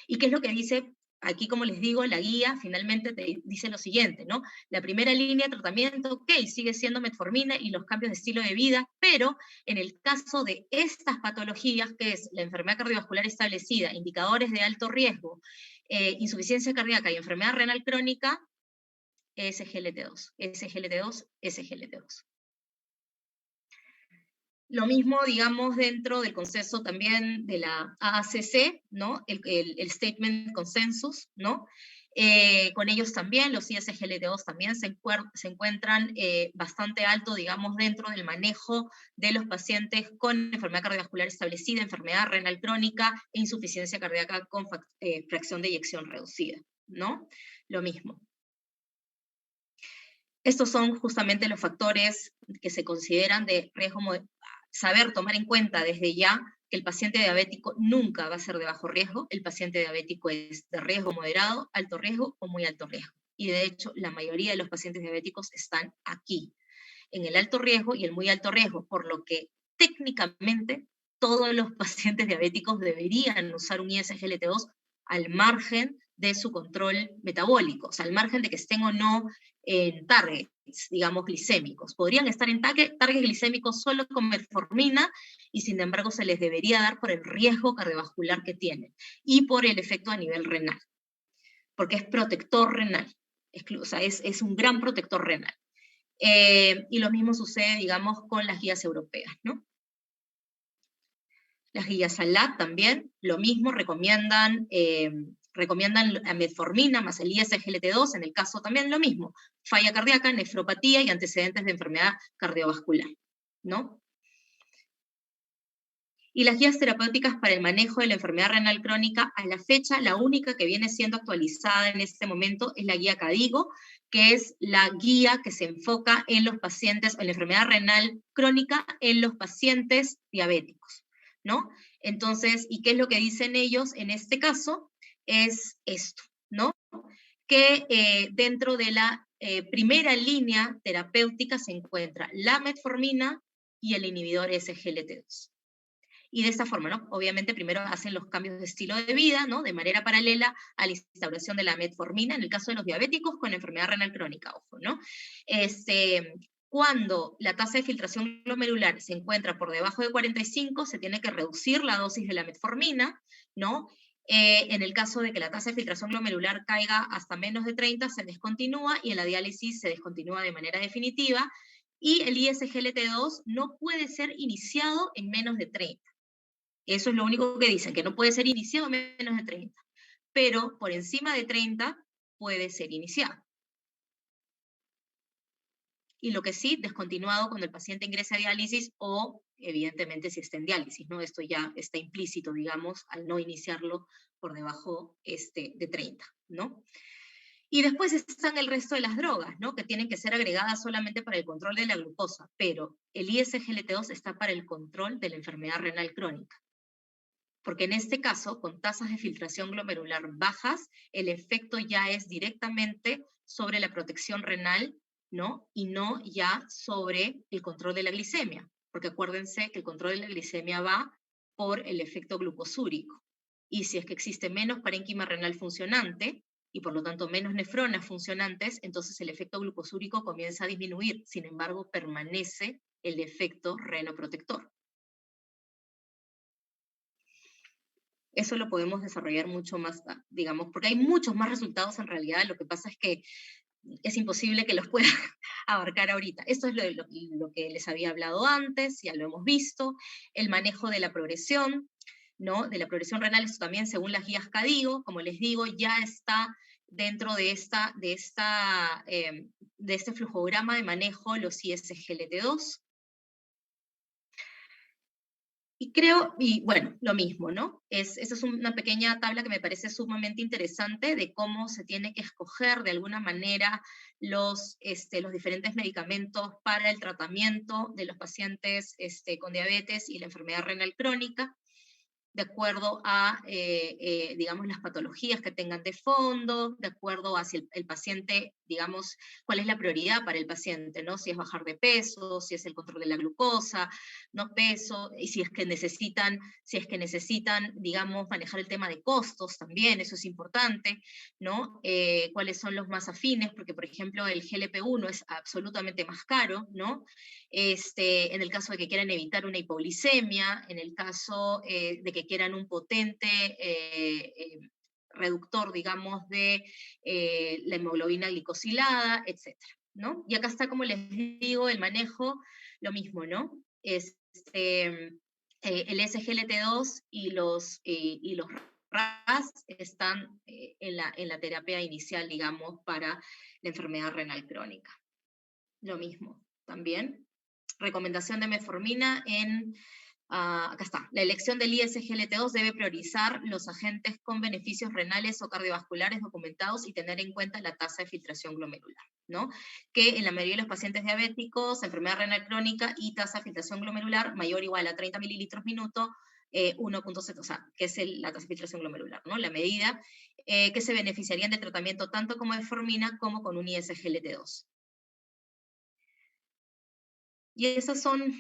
¿Y qué es lo que dice? Aquí, como les digo, la guía finalmente te dice lo siguiente, ¿no? La primera línea de tratamiento, ok, sigue siendo metformina y los cambios de estilo de vida, pero en el caso de estas patologías, que es la enfermedad cardiovascular establecida, indicadores de alto riesgo, insuficiencia cardíaca y enfermedad renal crónica, SGLT2, SGLT2, SGLT2. Lo mismo, digamos, dentro del consenso también de la AACC, ¿no? El Statement Consensus, ¿no? Con ellos también, los ISGLT2 también se encuentran bastante alto, digamos, dentro del manejo de los pacientes con enfermedad cardiovascular establecida, enfermedad renal crónica e insuficiencia cardíaca con fracción de eyección reducida, ¿no? Lo mismo. Estos son justamente los factores que se consideran de riesgo, saber tomar en cuenta desde ya que el paciente diabético nunca va a ser de bajo riesgo, el paciente diabético es de riesgo moderado, alto riesgo o muy alto riesgo. Y de hecho, la mayoría de los pacientes diabéticos están aquí, en el alto riesgo y el muy alto riesgo, por lo que técnicamente todos los pacientes diabéticos deberían usar un ISGLT2 al margen de su control metabólico, o sea, al margen de que estén o no en targets, digamos, glicémicos. Podrían estar en targets glicémicos solo con metformina y sin embargo se les debería dar por el riesgo cardiovascular que tienen y por el efecto a nivel renal, porque es protector renal, o sea, es un gran protector renal. Y lo mismo sucede, digamos, con las guías europeas, ¿no? Las guías ALAT también, lo mismo, recomiendan la metformina más el ISGLT2, en el caso también lo mismo, falla cardíaca, nefropatía y antecedentes de enfermedad cardiovascular, ¿no? Y las guías terapéuticas para el manejo de la enfermedad renal crónica, a la fecha, la única que viene siendo actualizada en este momento es la guía KDIGO, que es la guía que se enfoca en los pacientes, en la enfermedad renal crónica en los pacientes diabéticos, ¿no? Entonces, ¿y qué es lo que dicen ellos en este caso? Es esto, ¿no? Que dentro de la primera línea terapéutica se encuentra la metformina y el inhibidor SGLT2. Y de esta forma, ¿no? Obviamente primero hacen los cambios de estilo de vida, ¿no? De manera paralela a la instauración de la metformina, en el caso de los diabéticos con enfermedad renal crónica, ojo, ¿no? Cuando la tasa de filtración glomerular se encuentra por debajo de 45, se tiene que reducir la dosis de la metformina, ¿no? En el caso de que la tasa de filtración glomerular caiga hasta menos de 30, se descontinúa, y en la diálisis se descontinúa de manera definitiva, y el ISGLT2 no puede ser iniciado en menos de 30. Eso es lo único que dicen, que no puede ser iniciado en menos de 30, pero por encima de 30 puede ser iniciado. Y lo que sí, descontinuado cuando el paciente ingrese a diálisis o, evidentemente, si está en diálisis, ¿no? Esto ya está implícito, digamos, al no iniciarlo por debajo de 30, ¿no? Y después están el resto de las drogas, ¿no? Que tienen que ser agregadas solamente para el control de la glucosa, pero el ISGLT2 está para el control de la enfermedad renal crónica. Porque en este caso, con tasas de filtración glomerular bajas, el efecto ya es directamente sobre la protección renal, ¿no? Y no ya sobre el control de la glicemia, porque acuérdense que el control de la glicemia va por el efecto glucosúrico. Y si es que existe menos parénquima renal funcionante, y por lo tanto menos nefronas funcionantes, entonces el efecto glucosúrico comienza a disminuir, sin embargo permanece el efecto renoprotector. Eso lo podemos desarrollar mucho más, digamos, porque hay muchos más resultados en realidad, lo que pasa es que es imposible que los pueda abarcar ahorita. Esto es lo que les había hablado antes, ya lo hemos visto, el manejo de la progresión, ¿no? De la progresión renal, esto también según las guías CADIGO, como les digo, ya está dentro de este flujograma de manejo los ISGLT2. Y creo, y bueno, lo mismo, ¿no? Esa es una pequeña tabla que me parece sumamente interesante de cómo se tiene que escoger de alguna manera los diferentes medicamentos para el tratamiento de los pacientes con diabetes y la enfermedad renal crónica, de acuerdo a, digamos, las patologías que tengan de fondo, de acuerdo a si el paciente, digamos, cuál es la prioridad para el paciente, ¿no? Si es bajar de peso, si es el control de la glucosa, no peso, y si es que necesitan, digamos, manejar el tema de costos también, eso es importante, ¿no? Cuáles son los más afines, porque, por ejemplo, el GLP-1 es absolutamente más caro, ¿no? En el caso de que quieran evitar una hipoglicemia, en el caso de que quieran un potente reductor, digamos, de la hemoglobina glicosilada, etc., ¿no? Y acá está, como les digo, el manejo, lo mismo, ¿no? El SGLT2 y los RAS están en la terapia inicial, digamos, para la enfermedad renal crónica. Lo mismo, también. Recomendación de metformina acá está, la elección del ISGLT2 debe priorizar los agentes con beneficios renales o cardiovasculares documentados y tener en cuenta la tasa de filtración glomerular, ¿no? Que en la mayoría de los pacientes diabéticos, enfermedad renal crónica y tasa de filtración glomerular mayor o igual a 30 mililitros minuto, 1.7, o sea, que es la tasa de filtración glomerular, ¿no? La medida que se beneficiarían del tratamiento tanto como metformina como con un ISGLT2. Y esas son,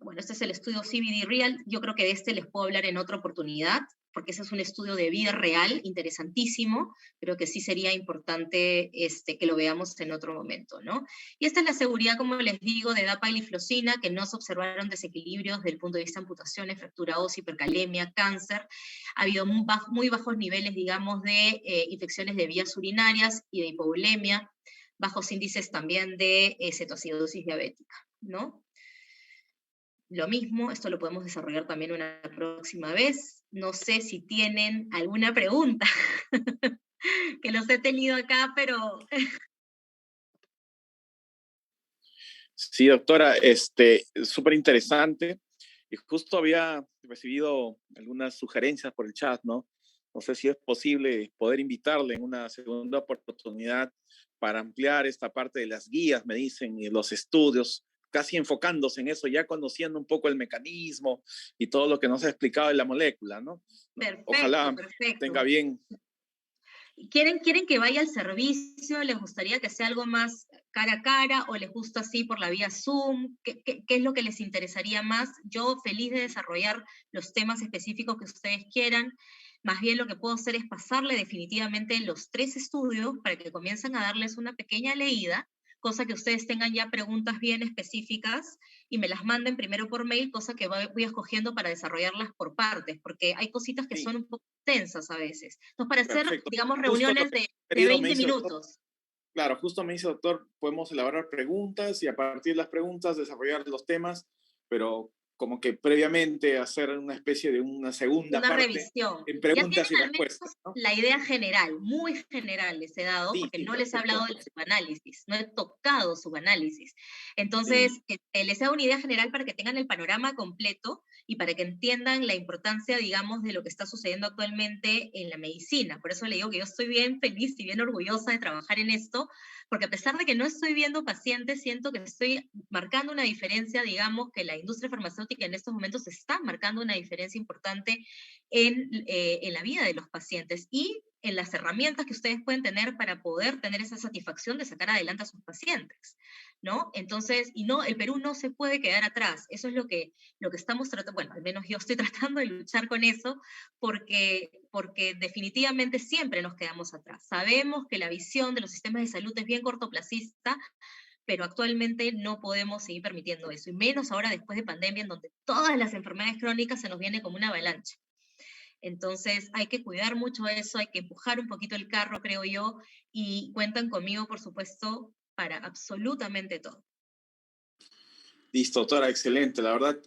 bueno, este es el estudio CVD Real, yo creo que de este les puedo hablar en otra oportunidad, porque ese es un estudio de vida real, interesantísimo, creo que sí sería importante que lo veamos en otro momento, ¿no? Y esta es la seguridad, como les digo, de dapagliflozina, que no se observaron desequilibrios desde el punto de vista de amputaciones, fractura ósea, hipercalemia, cáncer, ha habido muy bajos niveles, digamos, de infecciones de vías urinarias y de hipovolemia, bajos índices también de cetoacidosis diabética, ¿no? Lo mismo, esto lo podemos desarrollar también una próxima vez. No sé si tienen alguna pregunta, que los he tenido acá, pero... Sí, doctora, súper interesante. Y justo había recibido algunas sugerencias por el chat, ¿no? No sé si es posible poder invitarle en una segunda oportunidad para ampliar esta parte de las guías, me dicen, y los estudios, casi enfocándose en eso, ya conociendo un poco el mecanismo y todo lo que nos ha explicado de la molécula, ¿no? Perfecto, ojalá perfecto. tenga bien. ¿Quieren que vaya al servicio? ¿Les gustaría que sea algo más cara a cara o les gusta así por la vía Zoom? ¿Qué es lo que les interesaría más? Yo feliz de desarrollar los temas específicos que ustedes quieran. Más bien lo que puedo hacer es pasarle definitivamente los 3 estudios para que comiencen a darles una pequeña leída, cosa que ustedes tengan ya preguntas bien específicas y me las manden primero por mail, cosa que voy escogiendo para desarrollarlas por partes, porque hay cositas que Sí, son un poco tensas a veces. Entonces, para hacer, perfecto. digamos, Justo lo reuniones que he de querido, me 20 dice, doctor, minutos. claro, justo me dice, doctor, podemos elaborar preguntas y a partir de las preguntas desarrollar los temas, pero como que previamente hacer una especie de una segunda Una parte revisión. en Ya preguntas tienen y al menos respuestas, ¿no? la idea general, muy general les he dado, Sí, porque sí, no les he hablado perfecto. del subanálisis, no he tocado subanálisis. Entonces, Sí, les he dado una idea general para que tengan el panorama completo y para que entiendan la importancia, digamos, de lo que está sucediendo actualmente en la medicina. Por eso le digo que yo estoy bien feliz y bien orgullosa de trabajar en esto, porque a pesar de que no estoy viendo pacientes, siento que estoy marcando una diferencia, digamos, que la industria farmacéutica en estos momentos está marcando una diferencia importante en la vida de los pacientes y en las herramientas que ustedes pueden tener para poder tener esa satisfacción de sacar adelante a sus pacientes, ¿no? Entonces, y no, el Perú no se puede quedar atrás, eso es lo que estamos tratando, bueno, al menos yo estoy tratando de luchar con eso, porque definitivamente siempre nos quedamos atrás. Sabemos que la visión de los sistemas de salud es bien cortoplacista, pero actualmente no podemos seguir permitiendo eso, y menos ahora después de pandemia, en donde todas las enfermedades crónicas se nos viene como una avalancha. Entonces hay que cuidar mucho eso, hay que empujar un poquito el carro, creo yo, y cuentan conmigo, por supuesto, para absolutamente todo. listo, doctora, excelente. La verdad,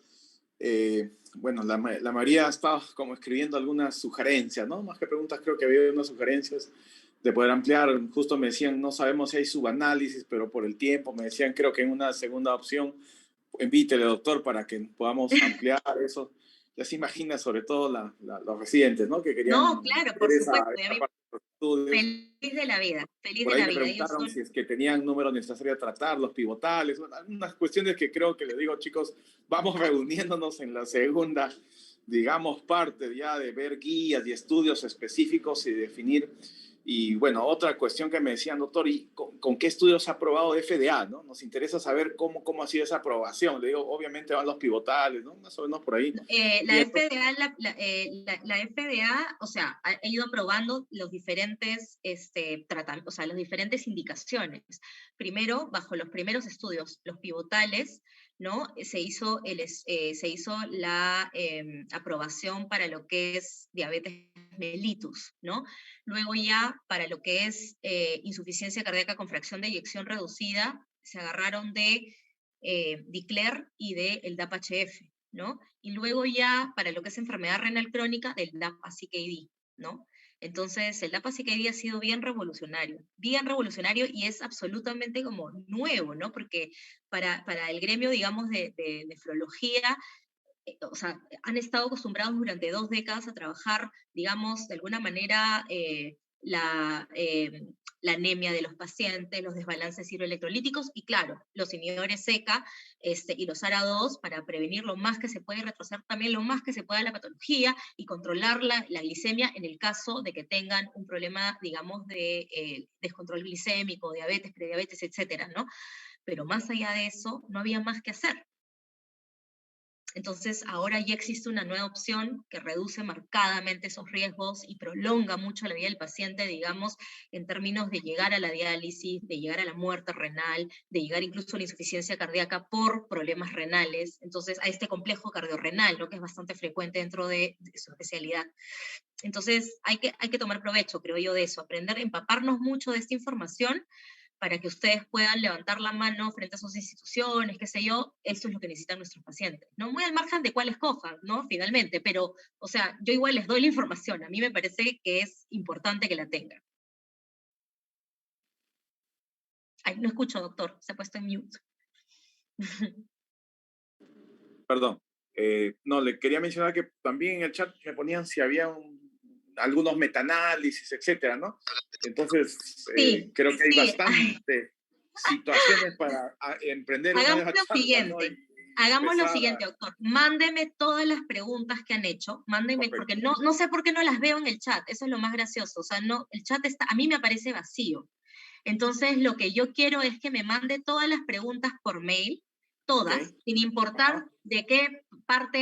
bueno, la María ha estado como escribiendo algunas sugerencias, ¿no? Más que preguntas, creo que había unas sugerencias de poder ampliar. Justo me decían, no sabemos si hay subanálisis, pero por el tiempo, me decían, creo que en una segunda opción, invítele, doctor, para que podamos ampliar eso. Ya se imagina, sobre todo los residentes, ¿no? Que No, querían claro, ver por esa, supuesto, y a esa mí parte de los estudios. feliz de la vida, feliz Por de ahí la me vida. Ellos preguntaron son si es que tenían números necesarios a tratar, los pivotales, bueno, algunas cuestiones que creo que les digo, chicos, vamos reuniéndonos en la segunda, digamos, parte ya de ver guías y estudios específicos y definir. Y bueno, otra cuestión que me decían, doctor, ¿y con qué estudios ha aprobado FDA? ¿No? Nos interesa saber cómo ha sido esa aprobación. Le digo, obviamente van los pivotales, ¿no? Más o menos por ahí. La FDA, la FDA, o sea, ha ido aprobando los diferentes tratamientos, o sea, las diferentes indicaciones. Primero, bajo los primeros estudios, los pivotales, ¿no? Se hizo la aprobación para lo que es diabetes mellitus, ¿no? Luego ya para lo que es insuficiencia cardíaca con fracción de eyección reducida, se agarraron de DICLER y de el DAPA-HF, ¿no? Y luego ya para lo que es enfermedad renal crónica del DAPA-CKD, ¿no? Entonces el DAPA-CKD ha sido bien revolucionario y es absolutamente como nuevo, ¿no? Porque para el gremio, digamos, de nefrología, o sea, han estado acostumbrados durante 2 décadas a trabajar, digamos, de alguna manera la anemia de los pacientes, los desbalances hidroelectrolíticos y claro, los inhibidores SECA y los ARA2 para prevenir lo más que se puede y retroceder también lo más que se pueda la patología y controlar la glicemia en el caso de que tengan un problema, digamos, de descontrol glicémico, diabetes, prediabetes, etcétera, ¿no? Pero más allá de eso, no había más que hacer. Entonces, ahora ya existe una nueva opción que reduce marcadamente esos riesgos y prolonga mucho la vida del paciente, digamos, en términos de llegar a la diálisis, de llegar a la muerte renal, de llegar incluso a la insuficiencia cardíaca por problemas renales, entonces a este complejo cardiorrenal, ¿no? Que es bastante frecuente dentro de su especialidad. Entonces, hay que tomar provecho, creo yo, de eso, aprender, empaparnos mucho de esta información para que ustedes puedan levantar la mano frente a sus instituciones, qué sé yo, eso es lo que necesitan nuestros pacientes, ¿no? Muy al margen de cuál escojan, ¿no? Finalmente, pero, o sea, yo igual les doy la información, a mí me parece que es importante que la tengan. Ay, no escucho, doctor, se ha puesto en mute. Perdón. No, le quería mencionar que también en el chat me ponían si había algunos metaanálisis, etcétera, ¿no? Entonces, Sí, creo que hay sí. bastante situaciones para emprender una Hagamos nueva lo charla, ¿no? siguiente. Y Hagamos lo empezar siguiente, doctor. Mándeme todas las preguntas que han hecho. Mándenme, porque correcto. no sé por qué no las veo en el chat. Eso es lo más gracioso. O sea, no, el chat está, a mí me aparece vacío. Entonces, lo que yo quiero es que me mande todas las preguntas por mail, todas, Ok. sin importar Ajá. de qué parte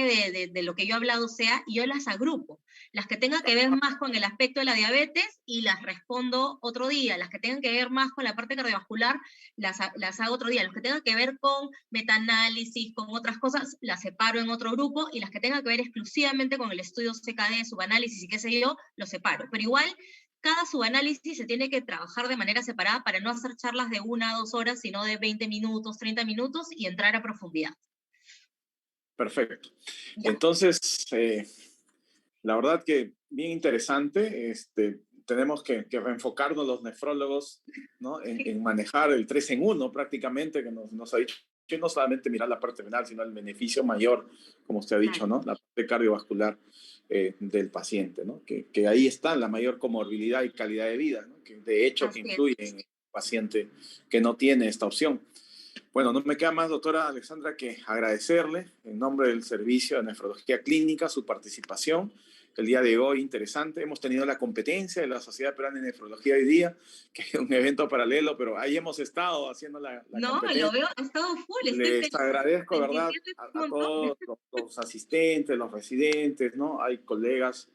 de lo que yo he hablado sea, y yo las agrupo. Las que tengan que ver más con el aspecto de la diabetes y las respondo otro día. Las que tengan que ver más con la parte cardiovascular, las hago otro día. Las que tengan que ver con metaanálisis, con otras cosas, las separo en otro grupo, y las que tengan que ver exclusivamente con el estudio CKD, subanálisis y qué sé yo, los separo. Pero igual, cada subanálisis se tiene que trabajar de manera separada para no hacer charlas de 1 a 2 horas, sino de 20 minutos, 30 minutos y entrar a profundidad. Perfecto. Ya. Entonces, la verdad que bien interesante. Tenemos que reenfocarnos los nefrólogos, ¿no? En manejar el 3 en 1 prácticamente, que nos ha dicho, que no solamente mirar la parte renal, sino el beneficio mayor, como usted ha dicho, Claro. ¿no? La parte cardiovascular del paciente, ¿no? Que ahí está la mayor comorbilidad y calidad de vida, ¿no? Que de hecho que Así es. influye en el paciente que no tiene esta opción. Bueno, no me queda más, doctora Alexandra, que agradecerle en nombre del Servicio de Nefrología Clínica su participación. El día de hoy, interesante. Hemos tenido la competencia de la Sociedad Peruana de Nefrología hoy día, que es un evento paralelo, pero ahí hemos estado haciendo la No, lo competencia. veo, ha estado full, estoy Les feliz. agradezco, Me ¿verdad?, diviertes un a montón. todos los asistentes, los residentes, ¿no? Hay colegas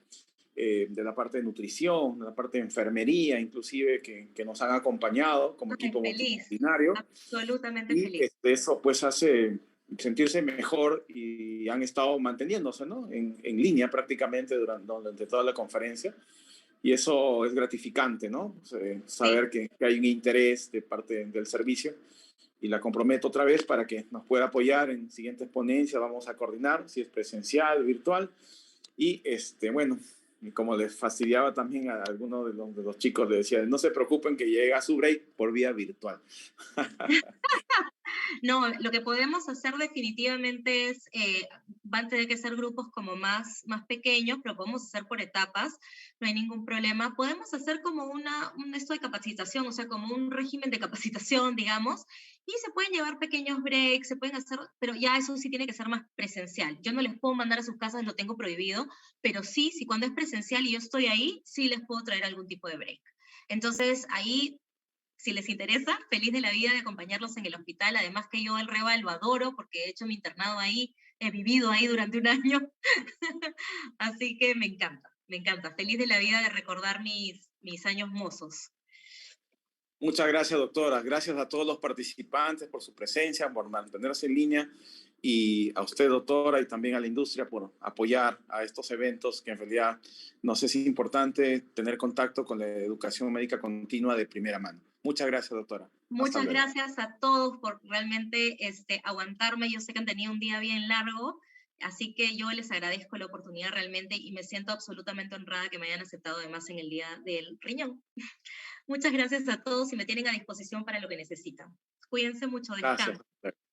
de la parte de nutrición, de la parte de enfermería, inclusive, que nos han acompañado como Ay, equipo feliz, multidisciplinario. absolutamente Y feliz. eso pues hace sentirse mejor y han estado manteniéndose, ¿no? En línea prácticamente durante toda la conferencia. Y eso es gratificante, ¿no? Saber Sí, que hay un interés de parte del servicio, y la comprometo otra vez para que nos pueda apoyar en siguientes ponencias. Vamos a coordinar si es presencial, virtual. Y bueno, y como les fastidiaba también a algunos de los chicos, les decía, no se preocupen que llega su break por vía virtual. no, lo que podemos hacer definitivamente es, van a tener que ser grupos como más pequeños, pero podemos hacer por etapas, no hay ningún problema. Podemos hacer como esto de capacitación, o sea, como un régimen de capacitación, digamos, y se pueden llevar pequeños breaks, se pueden hacer, pero ya eso sí tiene que ser más presencial. Yo no les puedo mandar a sus casas, lo tengo prohibido, pero sí, si cuando es presencial y yo estoy ahí, sí les puedo traer algún tipo de break. Entonces, ahí si les interesa, feliz de la vida de acompañarlos en el hospital. Además que yo el Reba lo adoro porque he hecho mi internado ahí, he vivido ahí durante 1 año. Así que me encanta, me encanta. Feliz de la vida de recordar mis años mozos. Muchas gracias, doctora. Gracias a todos los participantes por su presencia, por mantenerse en línea, y a usted, doctora, y también a la industria por apoyar a estos eventos que en realidad nos es importante tener contacto con la educación médica continua de primera mano. Muchas gracias, doctora. Hasta Muchas luego. gracias a todos por realmente aguantarme. Yo sé que han tenido un día bien largo, así que yo les agradezco la oportunidad realmente y me siento absolutamente honrada que me hayan aceptado además en el Día del Riñón. Muchas gracias a todos y me tienen a disposición para lo que necesitan. Cuídense mucho, Gracias. descansen.